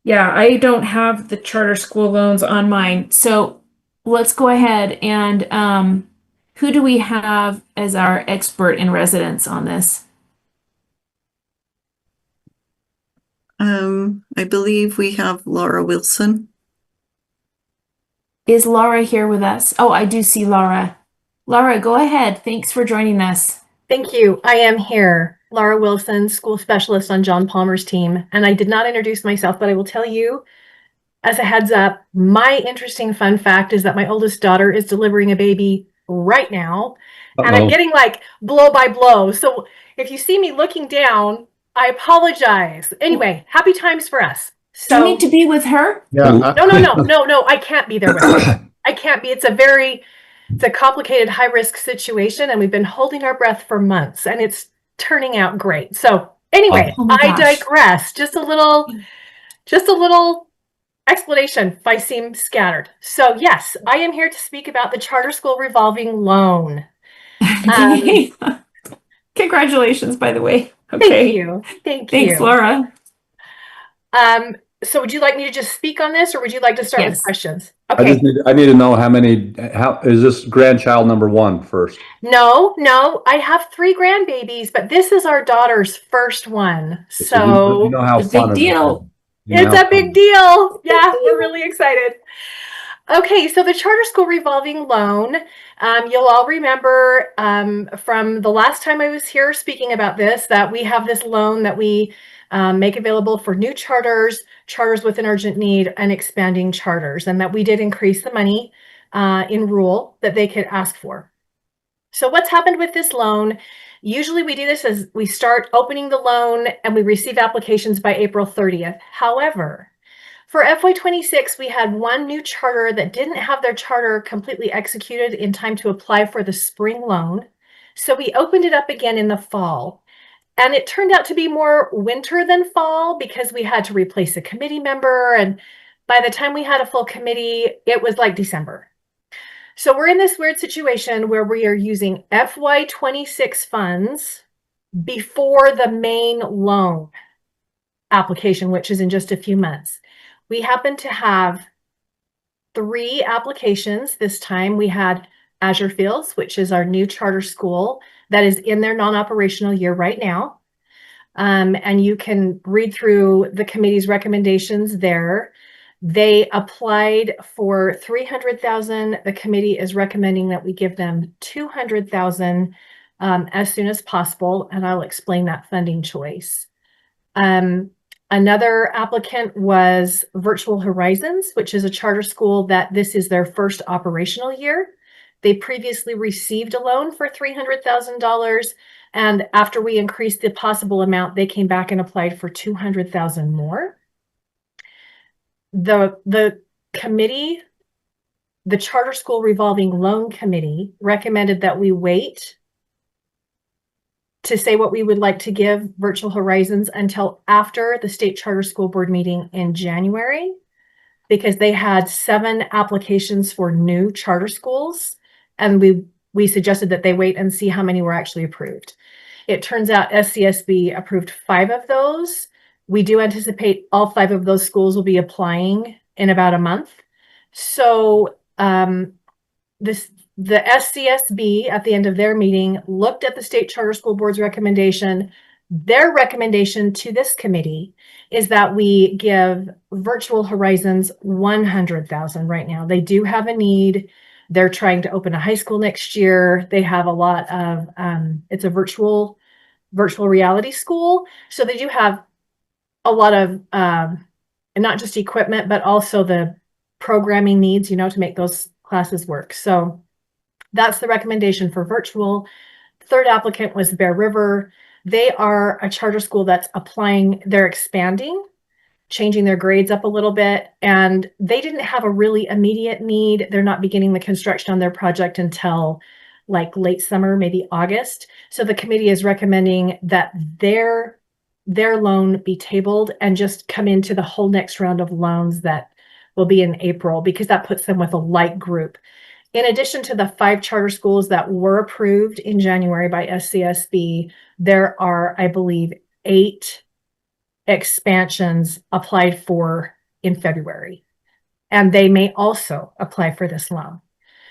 Yeah, I don't have the charter school loans on mine. So let's go ahead and who do we have as our expert in residence on this? I believe we have Laura Wilson. Is Laura here with us? Oh, I do see Laura. Laura, go ahead. Thanks for joining us. Thank you. I am here. Laura Wilson, school specialist on John Palmer's team. And I did not introduce myself, but I will tell you, as a heads up, my interesting fun fact is that my oldest daughter is delivering a baby right now. And I'm getting like blow by blow. So if you see me looking down, I apologize. Anyway, happy times for us. Do you So need to be with her? Yeah. no, I can't be there with her. I can't be. It's a complicated high risk situation, and we've been holding our breath for months, and it's turning out great. So anyway, Oh my I gosh. digress. Just a little explanation if I seem scattered. So yes, I am here to speak about the charter school revolving loan. Congratulations, by the way. Thank Okay. you. Thanks, Laura. So would you like me to just speak on this, or would you like to start with Yes. questions? I Okay. need to know how is this grandchild number one first? No, I have 3 grandbabies, but this is our daughter's first one. So you know how It's a fun big it is. deal. You know it's how a big fun- deal. Yeah, we're really excited. Okay, so the charter school revolving loan, you'll all remember from the last time I was here speaking about this, that we have this loan that we make available for new charters, charters with an urgent need, and expanding charters, and that we did increase the money in rule that they could ask for. So what's happened with this loan? Usually we do this as we start opening the loan and we receive applications by April 30th. However, for FY26, we had one new charter that didn't have their charter completely executed in time to apply for the spring loan. So we opened it up again in the fall. And it turned out to be more winter than fall because we had to replace a committee member. And by the time we had a full committee, it was like December. So we're in this weird situation where we are using FY26 funds before the main loan application, which is in just a few months. We happen to have 3 applications this time. We had Azure Fields, which is our new charter school that is in their non-operational year right now. And you can read through the committee's recommendations there. They applied for 300,000. The committee is recommending that we give them 200,000 as soon as possible, and I'll explain that funding choice. Another applicant was Virtual Horizons, which is a charter school that this is their first operational year. They previously received a loan for $300,000, and after we increased the possible amount, they came back and applied for 200,000 more. The committee, the Charter School Revolving Loan Committee, recommended that we wait to say what we would like to give Virtual Horizons until after the State Charter School Board meeting in January, because they had 7 applications for new charter schools, and we suggested that they wait and see how many were actually approved. It turns out SCSB approved 5 of those. We do anticipate all 5 of those schools will be applying in about a month. So the SCSB at the end of their meeting looked at the State Charter School Board's recommendation. Their recommendation to this committee is that we give Virtual Horizons 100,000 right now. They do have a need. They're trying to open a high school next year. They have a lot of, it's a virtual reality school. So they do have a lot of, and not just equipment, but also the programming needs, to make those classes work. So that's the recommendation for virtual. Third applicant was Bear River. They are a charter school that's applying, they're expanding, changing their grades up a little bit, and they didn't have a really immediate need. They're not beginning the construction on their project until like late summer, maybe August. So the committee is recommending that their loan be tabled and just come into the whole next round of loans that will be in April, because that puts them with a light group. In addition to the 5 charter schools that were approved in January by SCSB, there are, I believe, 8 expansions applied for in February, and they may also apply for this loan.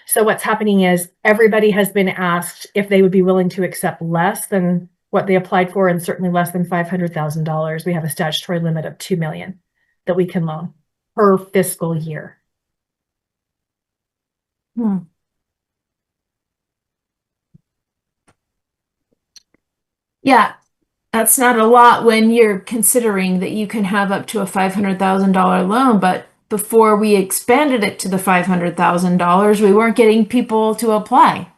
So what's happening is everybody has been asked if they would be willing to accept less than what they applied for, and certainly less than $500,000. We have a statutory limit of $2 million that we can loan per fiscal year. Yeah, that's not a lot when you're considering that you can have up to a $500,000 loan, but before we expanded it to the $500,000, we weren't getting people to apply.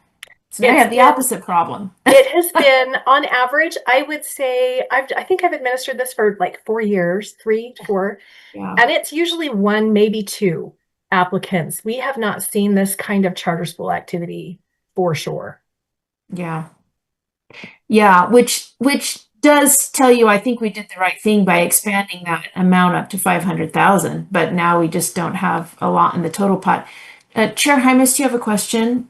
So now you have the opposite problem. It has been, on average, I would say, I think I've administered this for like 4 years, 3 to 4, and it's usually 1, maybe 2 applicants. We have not seen this kind of charter school activity for sure. Yeah, which does tell you, I think we did the right thing by expanding that amount up to 500,000, but now we just don't have a lot in the total pot. Chair Hymas, do you have a question?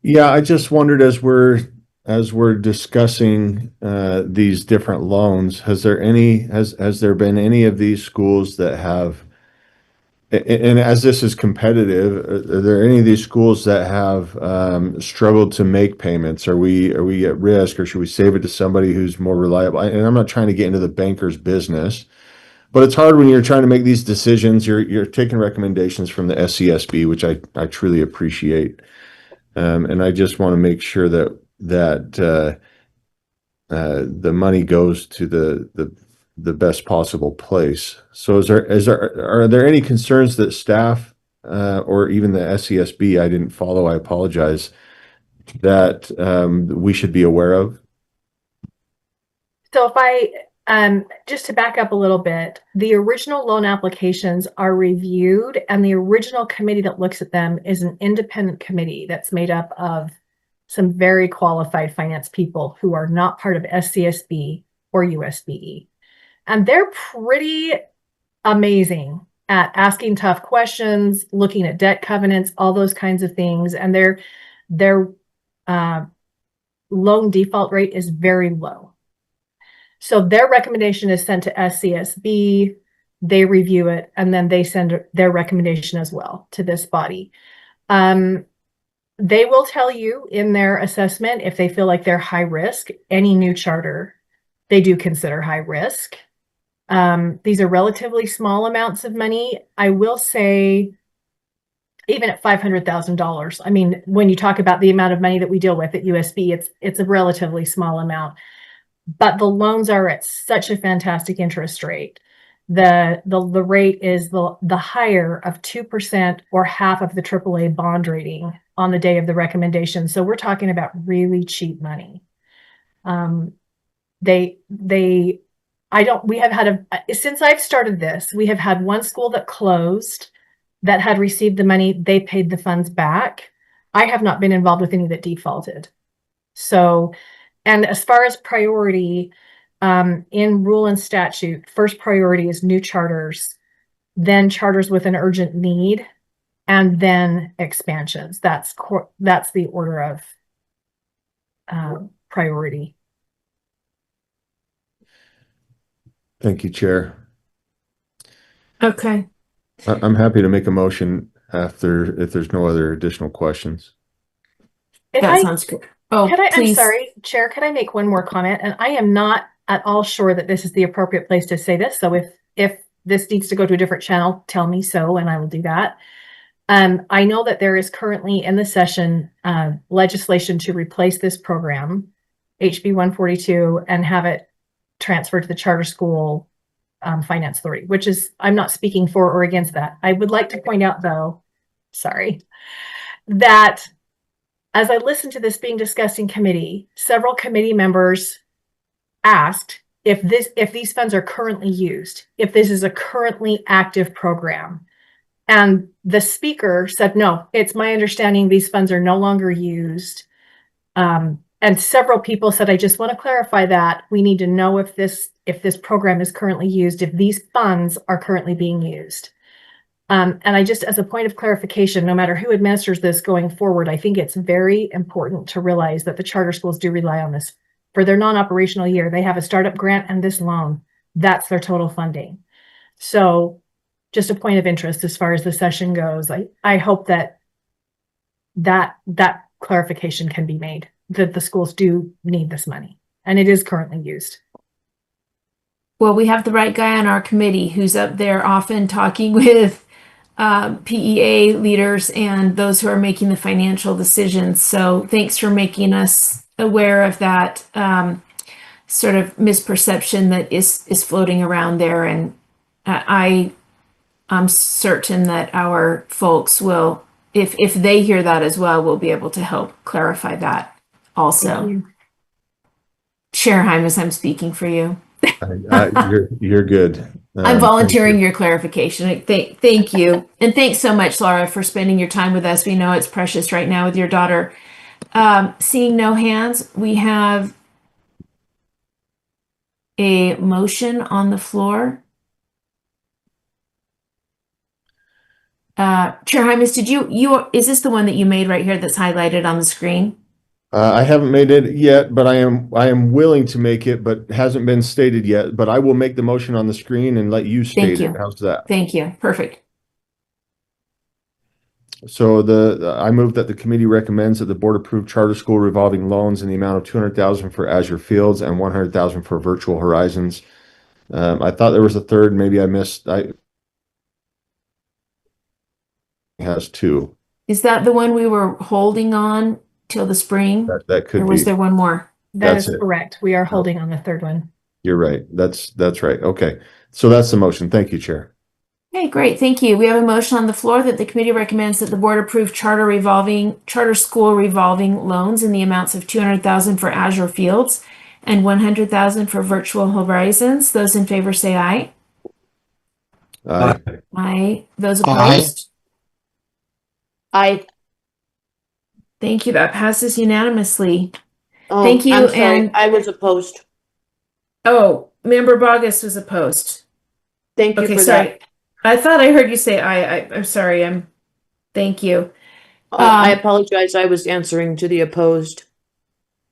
Yeah, I just wondered, as we're discussing these different loans, has there been any of these schools that have, and as this is competitive, are there any of these schools that have struggled to make payments? Are we at risk, or should we save it to somebody who's more reliable? And I'm not trying to get into the banker's business, but it's hard when you're trying to make these decisions. You're taking recommendations from the SCSB, which I truly appreciate. And I just want to make sure that the money goes to the best possible place. So are there any concerns that staff or even the SCSB, I didn't follow, I apologize, that we should be aware of? So if I just to back up a little bit, the original loan applications are reviewed, and the original committee that looks at them is an independent committee that's made up of some very qualified finance people who are not part of SCSB or USBE. And they're pretty amazing at asking tough questions, looking at debt covenants, all those kinds of things. And their loan default rate is very low. So their recommendation is sent to SCSB, they review it, and then they send their recommendation as well to this body. They will tell you in their assessment if they feel like they're high risk. Any new charter, they do consider high risk. These are relatively small amounts of money. I will say, even at $500,000, I mean, when you talk about the amount of money that we deal with at USB, it's a relatively small amount. But the loans are at such a fantastic interest rate. The rate is the higher of 2% or half of the AAA bond rating on the day of the recommendation. So we're talking about really cheap money. Since I've started this, we have had 1 school that closed that had received the money. They paid the funds back. I have not been involved with any that defaulted. So, and as far as priority, in rule and statute, first priority is new charters, then charters with an urgent need, and then expansions. That's the order of priority. Thank you, Chair. Okay. I'm happy to make a motion if there's no other additional questions. Sounds good. Oh, I'm sorry, Chair, could I make one more comment? And I am not at all sure that this is the appropriate place to say this. So if this needs to go to a different channel, tell me so, and I will do that. I know that there is currently in the session legislation to replace this program, HB 142, and have it transferred to the charter school Finance Authority, which is, I'm not speaking for or against that. I would like to point out though, sorry, that as I listened to this being discussed in committee, several committee members asked if these funds are currently used, if this is a currently active program. And the speaker said, no, it's my understanding these funds are no longer used. And several people said, I just want to clarify that we need to know if this program is currently used, if these funds are currently being used. And I just, as a point of clarification, no matter who administers this going forward, I think it's very important to realize that the charter schools do rely on this for their non-operational year. They have a startup grant and this loan. That's their total funding. So just a point of interest as far as the session goes. I hope that clarification can be made, that the schools do need this money and it is currently used. Well, we have the right guy on our committee who's up there often talking with PEA leaders and those who are making the financial decisions. So thanks for making us aware of that sort of misperception that is floating around there. And I'm certain that our folks will, if they hear that as well, will be able to help clarify that also. Chair Hymas, I'm speaking for you. You're good. I'm volunteering your clarification. Thank you. And thanks so much, Laura, for spending your time with us. We know it's precious right now with your daughter. Seeing no hands, we have a motion on the floor. Chair Hymas, is this the one that you made right here that's highlighted on the screen? I haven't made it yet, but I am willing to make it, but hasn't been stated yet. But I will make the motion on the screen and let you state it. How's that? Thank you. Perfect. So I move that the committee recommends that the board approve charter school revolving loans in the amount of $200,000 for Azure Fields and $100,000 for Virtual Horizons. I thought there was a third. Maybe I missed. It has two. Is that the one we were holding on till the spring? That could be. Or was there one more? That is correct. We are holding on the third one. You're right. That's right. Okay. So that's the motion. Thank you, Chair. Okay, great. Thank you. We have a motion on the floor that the committee recommends that the board approve charter school revolving loans in the amounts of $200,000 for Azure Fields and $100,000 for Virtual Horizons. Those in favor say aye. Aye. Aye. Those opposed? Aye. Thank you. That passes unanimously. Oh, Thank you. I'm sorry. And I was opposed. oh, Member Bogus was opposed. Thank you Okay, for sorry. that. I thought I heard you say aye. I'm sorry. Thank you. I apologize. I was answering to the opposed.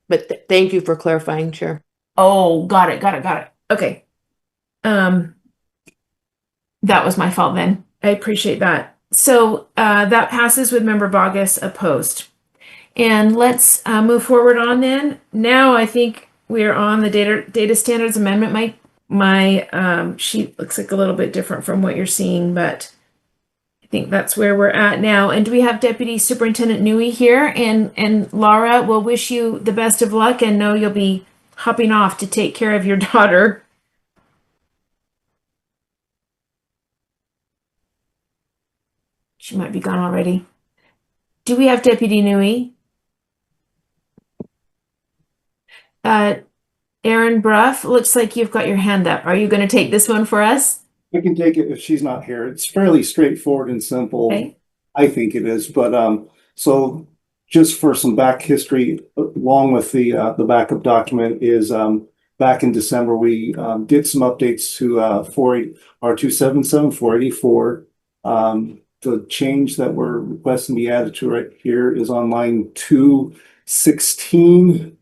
But thank you for clarifying, Chair. Oh, got it. Okay. That was my fault then. I appreciate that. So that passes with Member Bogus opposed. And let's move forward on then. Now I think we're on the data standards amendment. My sheet looks like a little bit different from what you're seeing, but I think that's where we're at now. And do we have Deputy Superintendent Newey here? And Laura, we'll wish you the best of luck and know you'll be hopping off to take care of your daughter. She might be gone already. Do we have Deputy Newey? Aaron Bruff, looks like you've got your hand up. Are you going to take this one for us? I can take it if she's not here. It's fairly straightforward and simple. Okay. I think it is, but so just for some back history, along with the backup document is back in December we did some updates to R277 484. The change that we're requesting to be added to right here is on line 216.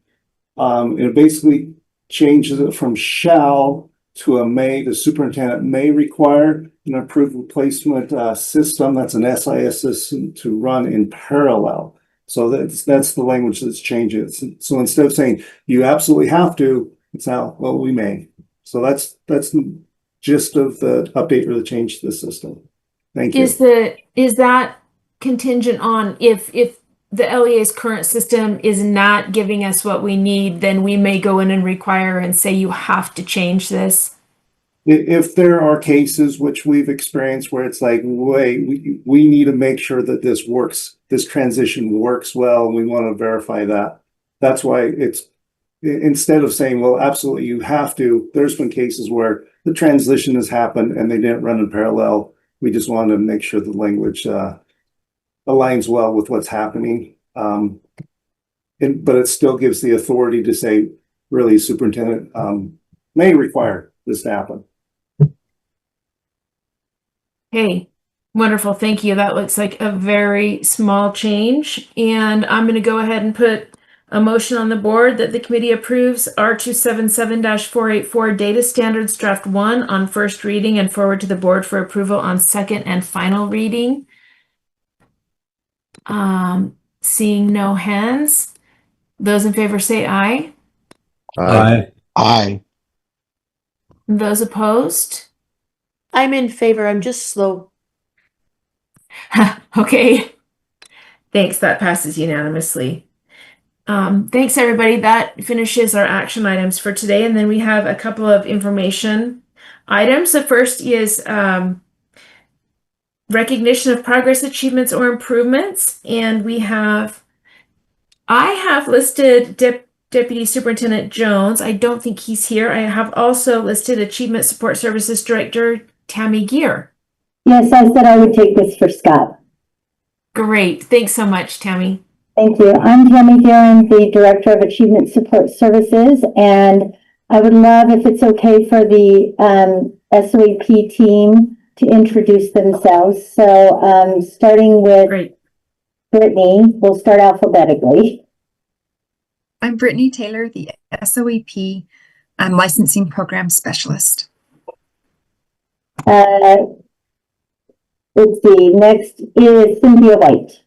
It basically changes it from shall to a may. The superintendent may require an approved replacement system, that's an SIS system, to run in parallel. So that's the language that's changing. So instead of saying you absolutely have to, it's now, well, we may. So that's the gist of the update or the change to the system. Thank you. Is that contingent on if the LEA's current system is not giving us what we need, then we may go in and require and say you have to change this? if there are cases which we've experienced where it's like, wait, we need to make sure that this works, this transition works well, and we want to verify that. That's why it's, instead of saying, well, absolutely, you have to, there's been cases where the transition has happened and they didn't run in parallel. We just want to make sure the language aligns well with what's happening. But it still gives the authority to say, really, superintendent may require this to happen. Okay, wonderful. Thank you. That looks like a very small change. And I'm going to go ahead and put a motion on the board that the committee approves R277-484 Data Standards Draft 1 on first reading and forward to the board for approval on second and final reading. Seeing no hands, those in favor say aye. Aye. Aye. Those opposed? I'm in favor. I'm just slow. Okay. Thanks. That passes unanimously. Thanks, everybody. That finishes our action items for today. And then we have a couple of information items. The first is recognition of progress, achievements, or improvements. And I have listed Deputy Superintendent Jones. I don't think he's here. I have also listed Achievement Support Services Director Tammy Gear. Yes, I said I would take this for Scott. Great. Thanks so much, Tammy. Thank you. I'm Tammy Gear. I'm the Director of Achievement Support Services, and I would love, if it's okay, for the SOAP team to introduce themselves. So starting with Brittany, we'll start alphabetically. I'm Brittany Taylor, the SOAP Licensing Program Specialist. Let's see, next is Cynthia White.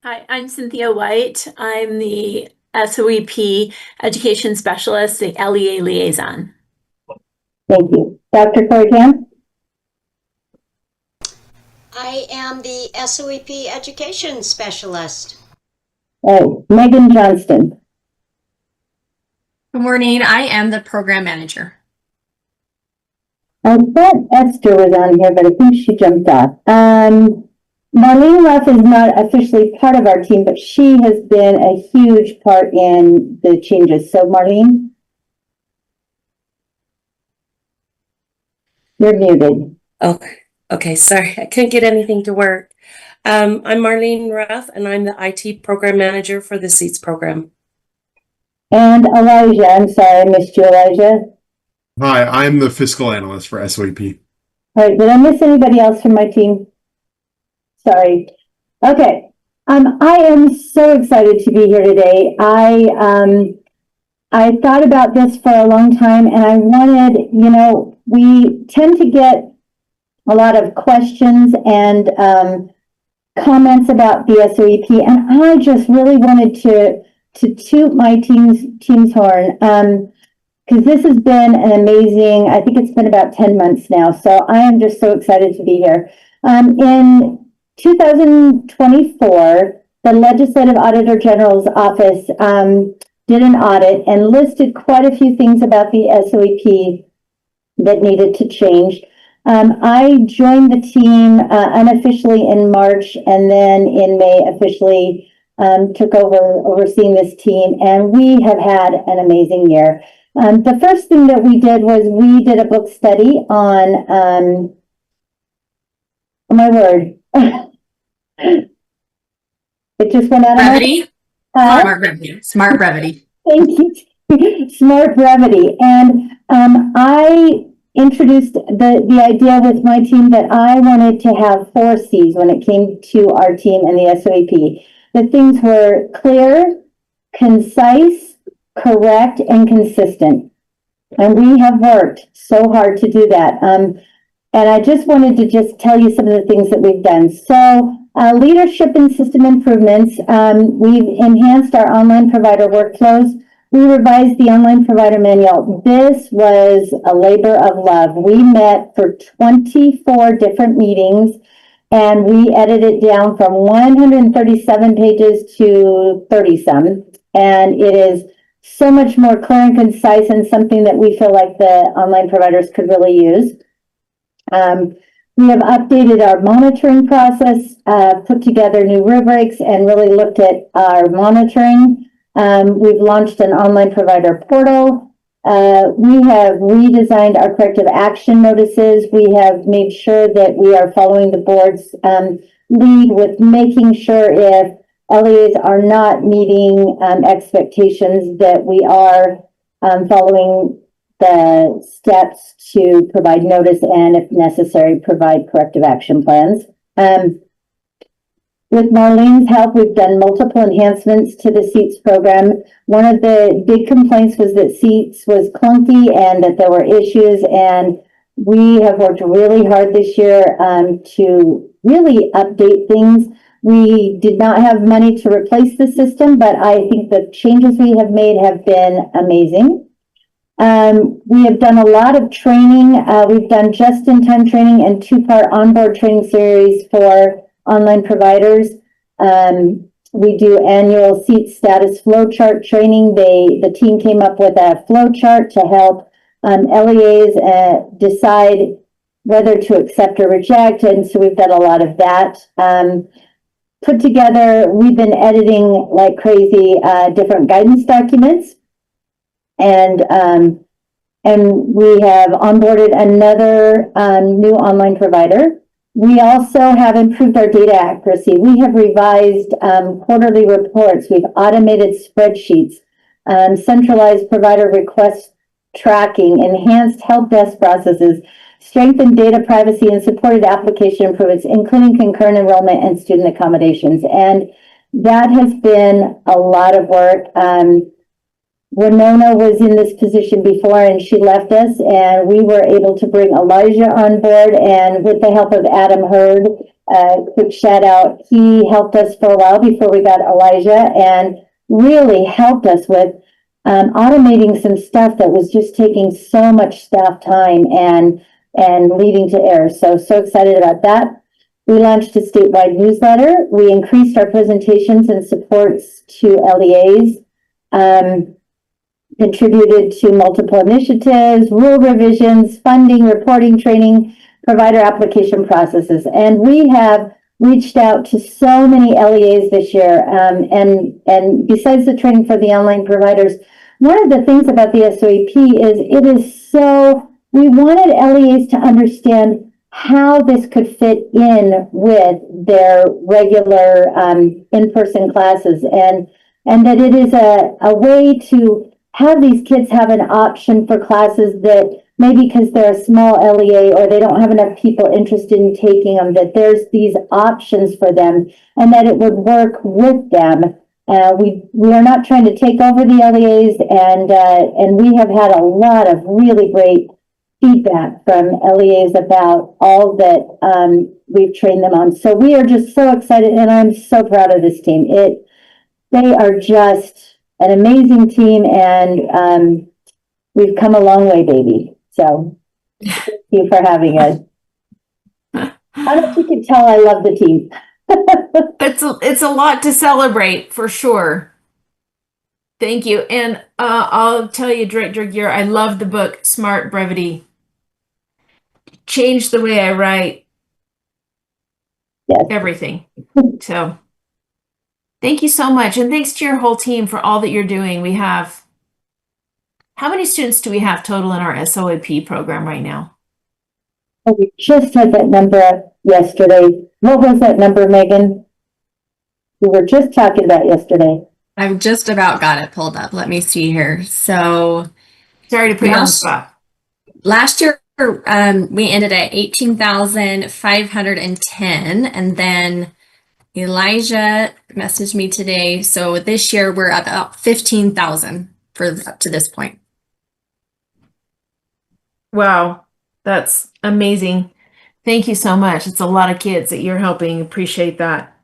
Hi, I'm Cynthia White. I'm the SOEP Education Specialist, the LEA Liaison. Thank you. Dr. Corrigan? I am the SOEP Education Specialist. Megan Johnston. Good morning. I am the Program Manager. I thought Esther was on here, but I think she jumped off. Marlene Ruff is not officially part of our team, but she has been a huge part in the changes. So Marlene? You're muted. Okay, sorry. I couldn't get anything to work. I'm Marlene Ruff, and I'm the IT Program Manager for the SEATS program. And Elijah, I'm sorry, I missed you, Elijah. Hi, I'm the fiscal analyst for SOEP. All right, did I miss anybody else from my team? Sorry. Okay. I am so excited to be here today. I thought about this for a long time, and I wanted, we tend to get a lot of questions and comments about the SOEP, and I just really wanted to toot my team's horn. Because this has been an amazing, I think it's been about 10 months now. So I am just so excited to be here. In 2024, the Legislative Auditor General's Office did an audit and listed quite a few things about the SOEP that needed to change. I joined the team unofficially in March, and then in May officially took over overseeing this team, and we have had an amazing year. The first thing that we did was we did a book study on, oh my word, it just went out of Brevity. Smart brevity. Smart brevity. Thank you. Smart brevity. And I introduced the idea with my team that I wanted to have 4 C's when it came to our team and the SOEP. The things were clear, concise, correct, and consistent. And we have worked so hard to do that. And I just wanted to just tell you some of the things that we've done. So leadership and system improvements. We've enhanced our online provider workflows. We revised the online provider manual. This was a labor of love. We met for 24 different meetings, and we edited it down from 137 pages to 30 some. And it is so much more clear and concise, and something that we feel like the online providers could really use. We have updated our monitoring process, put together new rubrics, and really looked at our monitoring. We've launched an online provider portal. We have redesigned our corrective action notices. We have made sure that we are following the board's lead with making sure if LEAs are not meeting expectations, that we are following the steps to provide notice and, if necessary, provide corrective action plans. With Marlene's help, we've done multiple enhancements to the SEATS program. One of the big complaints was that SEATS was clunky and that there were issues, and we have worked really hard this year to really update things. We did not have money to replace the system, but I think the changes we have made have been amazing. We have done a lot of training. We've done just-in-time training and two-part onboard training series for online providers. We do annual SEAT status flowchart training. The team came up with a flowchart to help LEAs decide whether to accept or reject, and so we've done a lot of that. Put together, we've been editing like crazy different guidance documents, and we have onboarded another new online provider. We also have improved our data accuracy. We have revised quarterly reports. We've automated spreadsheets, centralized provider request tracking, enhanced help desk processes, strengthened data privacy, and supported application improvements, including concurrent enrollment and student accommodations. And that has been a lot of work. Winona was in this position before and she left us, and we were able to bring Elijah on board, and with the help of Adam Hurd, quick shout out, he helped us for a while before we got Elijah and really helped us with automating some stuff that was just taking so much staff time and leading to errors. So excited about that. We launched a statewide newsletter. We increased our presentations and supports to LEAs. Contributed to multiple initiatives, rule revisions, funding, reporting, training, provider application processes. And we have reached out to so many LEAs this year. And besides the training for the online providers, one of the things about the SOEP is it is so, we wanted LEAs to understand how this could fit in with their regular in-person classes, and that it is a way to have these kids have an option for classes that maybe because they're a small LEA or they don't have enough people interested in taking them, that there's these options for them and that it would work with them. We are not trying to take over the LEAs, and we have had a lot of really great feedback from LEAs about all that we've trained them on. So we are just so excited, and I'm so proud of this team. They are just an amazing team, and we've come a long way, baby. So thank you for having us. I don't know if you can tell I love the team. It's a lot to celebrate for sure. Thank you. And I'll tell you, Director Gear, I love the book Smart Brevity. Changed the way I write. Yes. Everything. So thank you so much. And thanks to your whole team for all that you're doing. We have, how many students do we have total in our SOAP program right now? Oh, we just had that number yesterday. What was that number, Megan? We were just talking about yesterday. I've just about got it pulled up. Let me see here. So sorry to put you on the spot. Last year, we ended at 18,510, and then Elijah messaged me today. So this year we're at about 15,000 up to this point. Wow, that's amazing. Thank you so much. It's a lot of kids that you're helping. Appreciate that.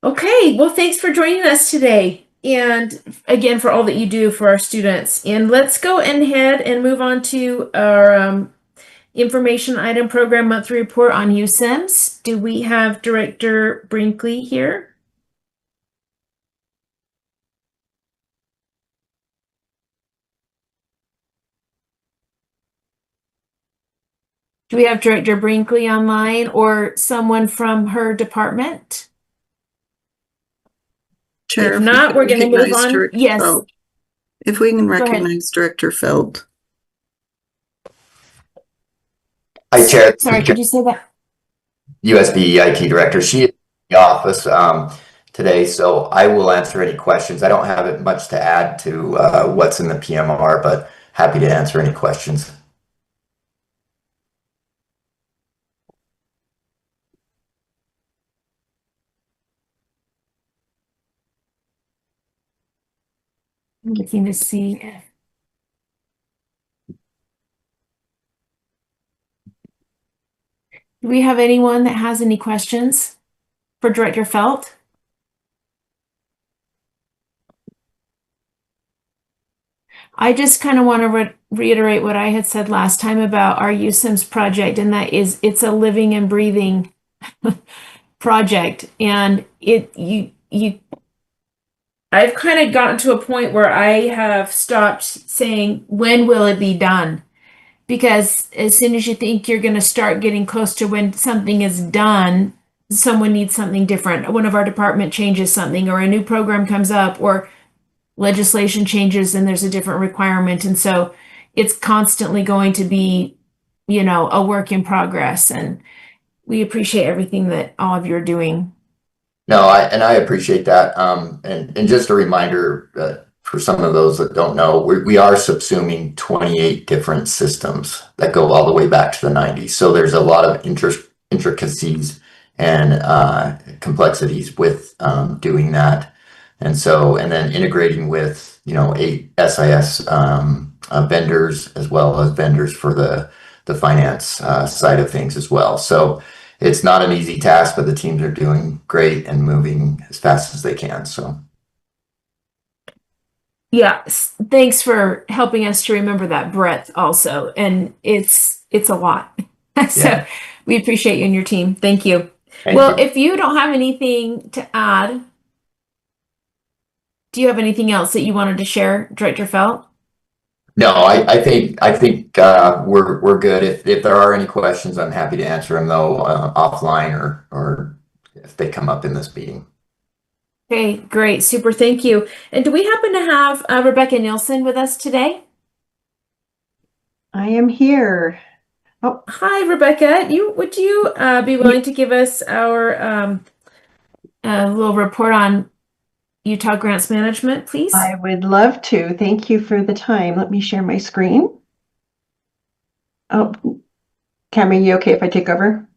Okay, well, thanks for joining us today. And again, for all that you do for our students. And let's go ahead and move on to our information item program monthly report on USIMS. Do we have Director Brinkley here? Do we have Director Brinkley online or someone from her department? Chair, If we not, can we're going to move recognize on. Director Yes. Feld. If we can Go ahead. recognize Director Feld. Hi, Chair. Sorry, could you say that? USBE IT Director. She is in the office today, so I will answer any questions. I don't have much to add to what's in the PMR, but happy to answer any questions. I'm looking to see if do we have anyone that has any questions for Director Felt? I just kind of want to reiterate what I had said last time about our USIMS project, and that is it's a living and breathing project. And I've kind of gotten to a point where I have stopped saying, when will it be done? Because as soon as you think you're going to start getting close to when something is done, someone needs something different. One of our department changes something, or a new program comes up, or legislation changes and there's a different requirement. And so it's constantly going to be, a work in progress. And we appreciate everything that all of you are doing. No, I appreciate that. And just a reminder for some of those that don't know, we are subsuming 28 different systems that go all the way back to the 90s. So there's a lot of intricacies and complexities with doing that. And then integrating with, 8 SIS vendors, as well as vendors for the finance side of things as well. So it's not an easy task, but the teams are doing great and moving as fast as they can. So. Yeah, thanks for helping us to remember that breadth also. And it's a lot. So Yeah. we appreciate you and your team. Thank you. Thank Well, you. if you don't have anything to add, do you have anything else that you wanted to share, Director Felt? No, I think we're good. If there are any questions, I'm happy to answer them though offline or if they come up in this meeting. Okay, great, super, thank you. And do we happen to have Rebecca Nielsen with us today? I am here. Oh, hi, Rebecca. Would you be willing to give us our little report on Utah Grants Management, please? I would love to. Thank you for the time. Let me share my screen. Oh, Cameron, you okay if I take over?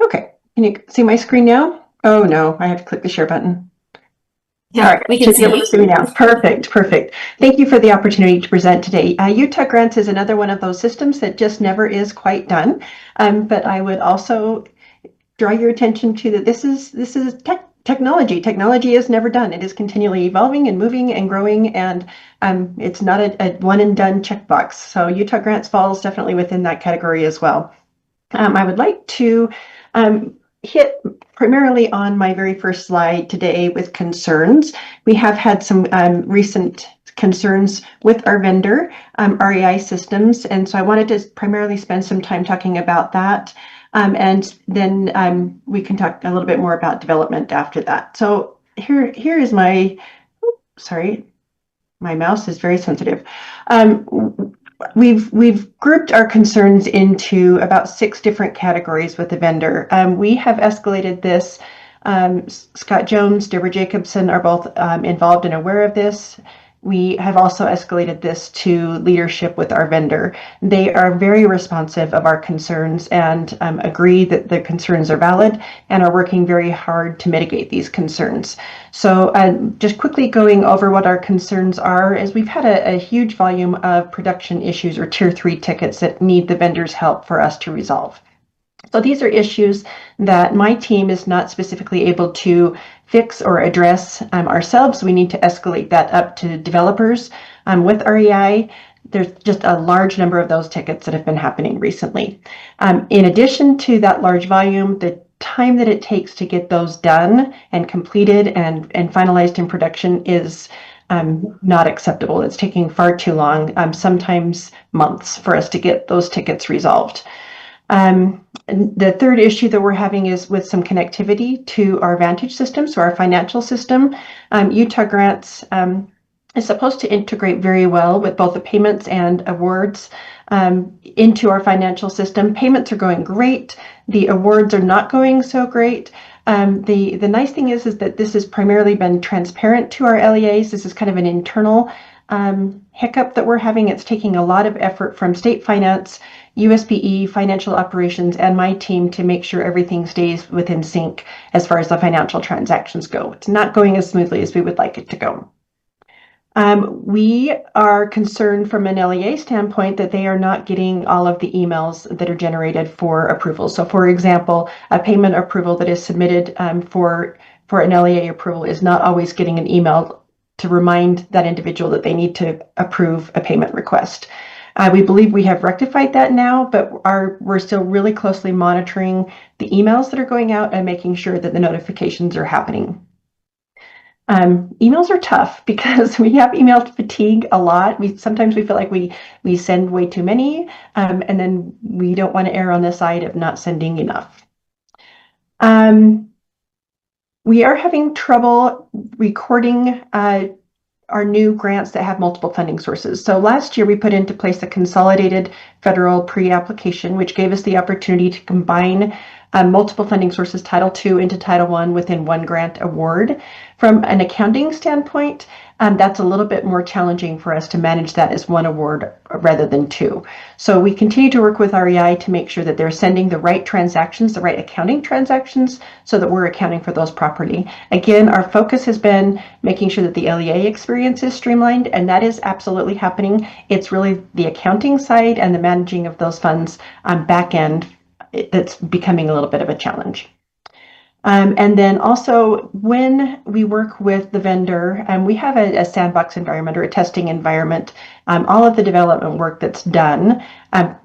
Okay. Can you see my screen now? Oh no, I have to click the share button. Yeah, all right, we can should be able to see me now. Perfect, perfect. Thank you for the opportunity to present today. Utah Grants is another one of those systems that just never is quite done. But I would also draw your attention to that this is technology. Technology is never done. It is continually evolving and moving and growing, and it's not a one and done checkbox. So Utah Grants falls definitely within that category as well. I would like to hit primarily on my very first slide today with concerns. We have had some recent concerns with our vendor, REI Systems, and so I wanted to primarily spend some time talking about that. And then we can talk a little bit more about development after that. So here is my, sorry, my mouse is very sensitive. We've grouped our concerns into about 6 different categories with the vendor. We have escalated this. Scott Jones, Deborah Jacobson are both involved and aware of this. We have also escalated this to leadership with our vendor. They are very responsive of our concerns and agree that the concerns are valid and are working very hard to mitigate these concerns. So just quickly going over what our concerns are is we've had a huge volume of production issues or tier 3 tickets that need the vendor's help for us to resolve. So these are issues that my team is not specifically able to fix or address ourselves. We need to escalate that up to developers with REI. There's just a large number of those tickets that have been happening recently. In addition to that large volume, the time that it takes to get those done and completed and finalized in production is not acceptable. It's taking far too long, sometimes months, for us to get those tickets resolved. And the third issue that we're having is with some connectivity to our Vantage system, so our financial system. Utah Grants is supposed to integrate very well with both the payments and awards into our financial system. Payments are going great. The awards are not going so great. The nice thing is that this has primarily been transparent to our LEAs. This is kind of an internal hiccup that we're having. It's taking a lot of effort from state finance, USBE, financial operations, and my team to make sure everything stays within sync as far as the financial transactions go. It's not going as smoothly as we would like it to go. We are concerned from an LEA standpoint that they are not getting all of the emails that are generated for approval. So for example, a payment approval that is submitted for an LEA approval is not always getting an email to remind that individual that they need to approve a payment request. We believe we have rectified that now, but we're still really closely monitoring the emails that are going out and making sure that the notifications are happening. Emails are tough because we have email fatigue a lot. Sometimes we feel like we send way too many, and then we don't want to err on the side of not sending enough. We are having trouble recording our new grants that have multiple funding sources. So last year we put into place a consolidated federal pre-application, which gave us the opportunity to combine multiple funding sources, Title II into Title I within one grant award. From an accounting standpoint, that's a little bit more challenging for us to manage that as one award rather than two. So we continue to work with REI to make sure that they're sending the right transactions, the right accounting transactions, so that we're accounting for those properly. Again, our focus has been making sure that the LEA experience is streamlined, and that is absolutely happening. It's really the accounting side and the managing of those funds back end that's becoming a little bit of a challenge. And then also when we work with the vendor, we have a sandbox environment or a testing environment. All of the development work that's done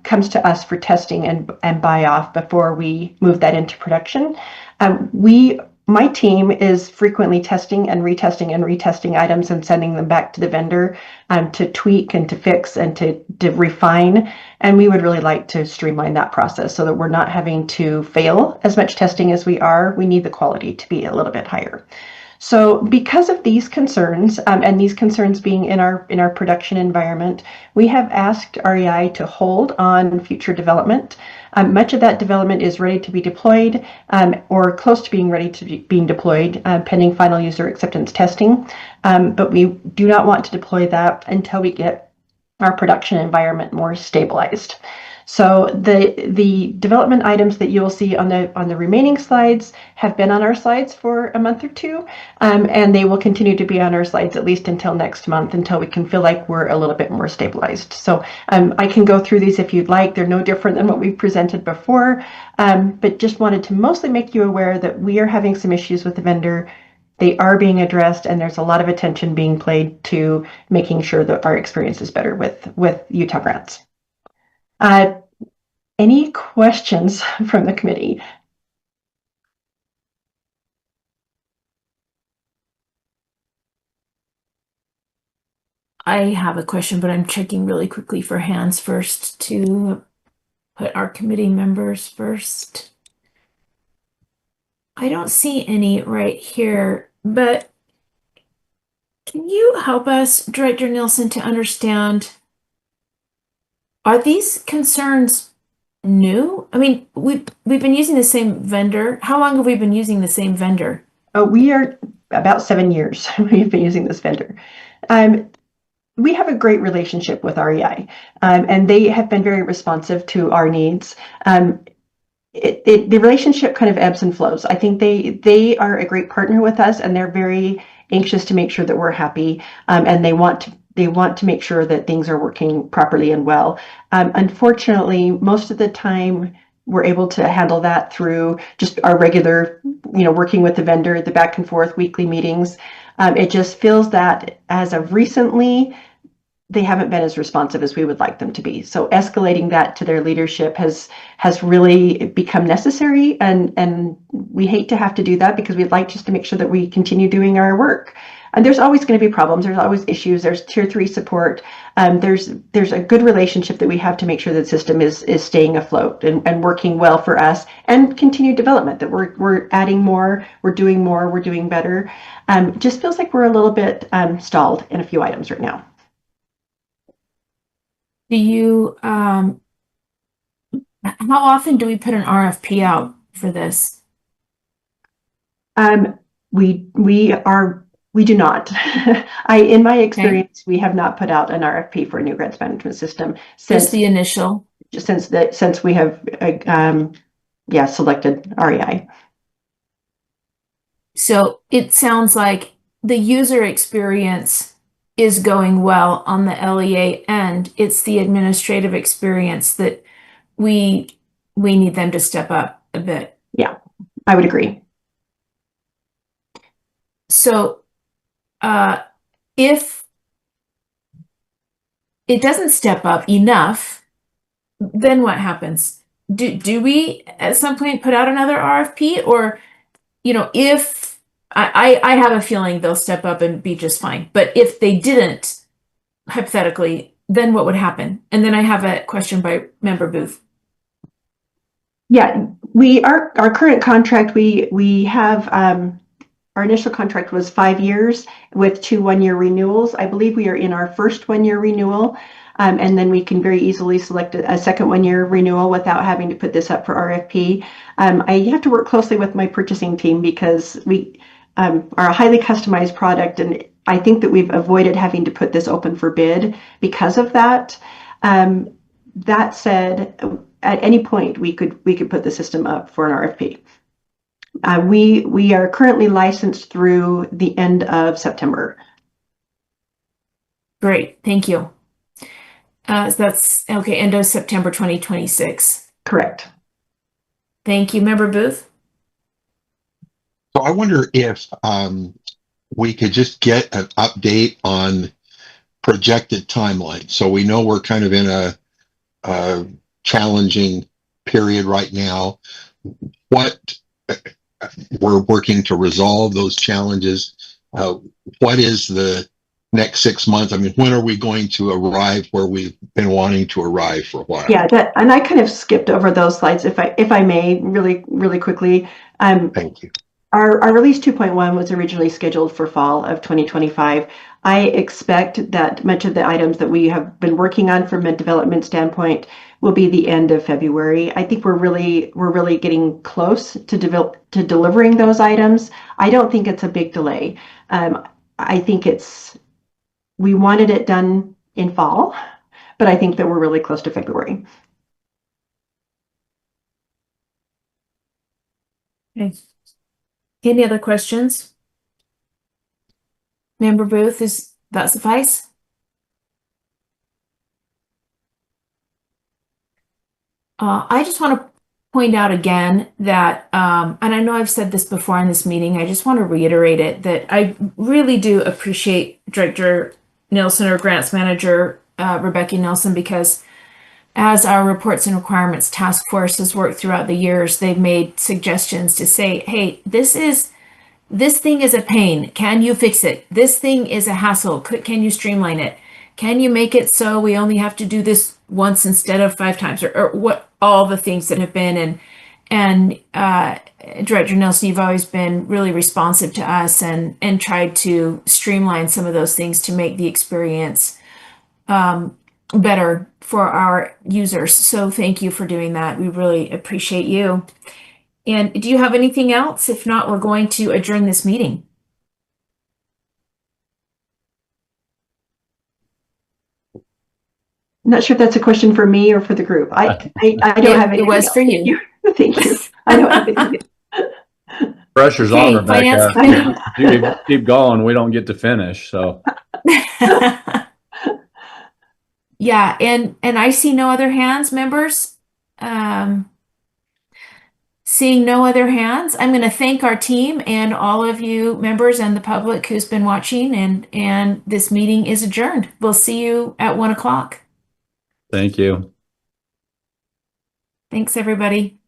comes to us for testing and buy off before we move that into production. My team is frequently testing and retesting items and sending them back to the vendor to tweak and to fix and to refine. And we would really like to streamline that process so that we're not having to fail as much testing as we are. We need the quality to be a little bit higher. So because of these concerns, and these concerns being in our production environment, we have asked REI to hold on future development. Much of that development is ready to be deployed or close to being ready to being deployed, pending final user acceptance testing. But we do not want to deploy that until we get our production environment more stabilized. So the development items that you will see on the remaining slides have been on our slides for a month or two, and they will continue to be on our slides at least until next month, until we can feel like we're a little bit more stabilized. So I can go through these if you'd like. They're no different than what we've presented before, but just wanted to mostly make you aware that we are having some issues with the vendor. They are being addressed, and there's a lot of attention being played to making sure that our experience is better with Utah Grants. Any questions from the committee? I have a question, but I'm checking really quickly for hands first to put our committee members first. I don't see any right here, but can you help us, Director Nielsen, to understand, are these concerns new? I mean, we've been using the same vendor. How long have we been using the same vendor? We are about 7 years. We've been using this vendor. We have a great relationship with REI, and they have been very responsive to our needs. The relationship kind of ebbs and flows. I think they are a great partner with us, and they're very anxious to make sure that we're happy, and they want to make sure that things are working properly and well. Unfortunately, most of the time we're able to handle that through just our regular, working with the vendor, the back and forth weekly meetings. It just feels that as of recently, they haven't been as responsive as we would like them to be. So escalating that to their leadership has really become necessary, and we hate to have to do that because we'd like just to make sure that we continue doing our work. and there's always going to be problems. There's always issues. There's tier 3 support. There's a good relationship that we have to make sure that the system is staying afloat and working well for us, and continued development, that we're adding more, we're doing better. Just feels like we're a little bit stalled in a few items right now. Do you, how often do we put an RFP out for this? We do not. In my experience, we have not put out an RFP for a new grants management system since Just the initial. Since we have selected REI. So it sounds like the user experience is going well on the LEA end. It's the administrative experience that we need them to step up a bit. Yeah, I would agree. So if it doesn't step up enough, then what happens? Do we at some point put out another RFP? Or, if I have a feeling they'll step up and be just fine, but if they didn't, hypothetically, then what would happen? And then I have a question by Member Booth. Yeah, our current contract, we have our initial contract was 5 years with 2 one-year renewals. I believe we are in our first 1-year renewal, and then we can very easily select a second 1-year renewal without having to put this up for RFP. I have to work closely with my purchasing team because we are a highly customized product, and I think that we've avoided having to put this open for bid because of that. That said, at any point we could put the system up for an RFP. We are currently licensed through the end of September. Great, thank you. So that's okay, end of September 2026. Correct. Thank you, Member Booth. So I wonder if we could just get an update on projected timeline. So we know we're kind of in a challenging period right now. What we're working to resolve those challenges. What is the next 6 months? I mean, when are we going to arrive where we've been wanting to arrive for a while? Yeah, and I kind of skipped over those slides, if I may, really quickly. Thank you. Our release 2.1 was originally scheduled for fall of 2025. I expect that much of the items that we have been working on from a development standpoint will be the end of February. I think we're really getting close to delivering those items. I don't think it's a big delay. I think we wanted it done in fall, but I think that we're really close to February. Okay. Any other questions? Member Booth, is that suffice? I just want to point out again that, and I know I've said this before in this meeting, I just want to reiterate it, that I really do appreciate Director Nelson or Grants Manager Rebecca Nelson, because as our reports and requirements task force has worked throughout the years, they've made suggestions to say, hey, this thing is a pain. Can you fix it? This thing is a hassle. Can you streamline it? Can you make it so we only have to do this once instead of 5 times, or what, all the things that have been, and Director Nelson, you've always been really responsive to us and tried to streamline some of those things to make the experience better for our users. So thank you for doing that. We really appreciate you. And do you have anything else? If not, we're going to adjourn this meeting. I'm not sure if that's a question for me or for the group. I don't have anything. It was for you. Thank you. I don't have anything. Pressure's on, Rebecca. Keep going. We don't get to finish. So. Yeah, and I see no other hands, members. Seeing no other hands, I'm going to thank our team and all of you members and the public who's been watching, and this meeting is adjourned. We'll see you at 1 o'clock. Thank you. Thanks, everybody.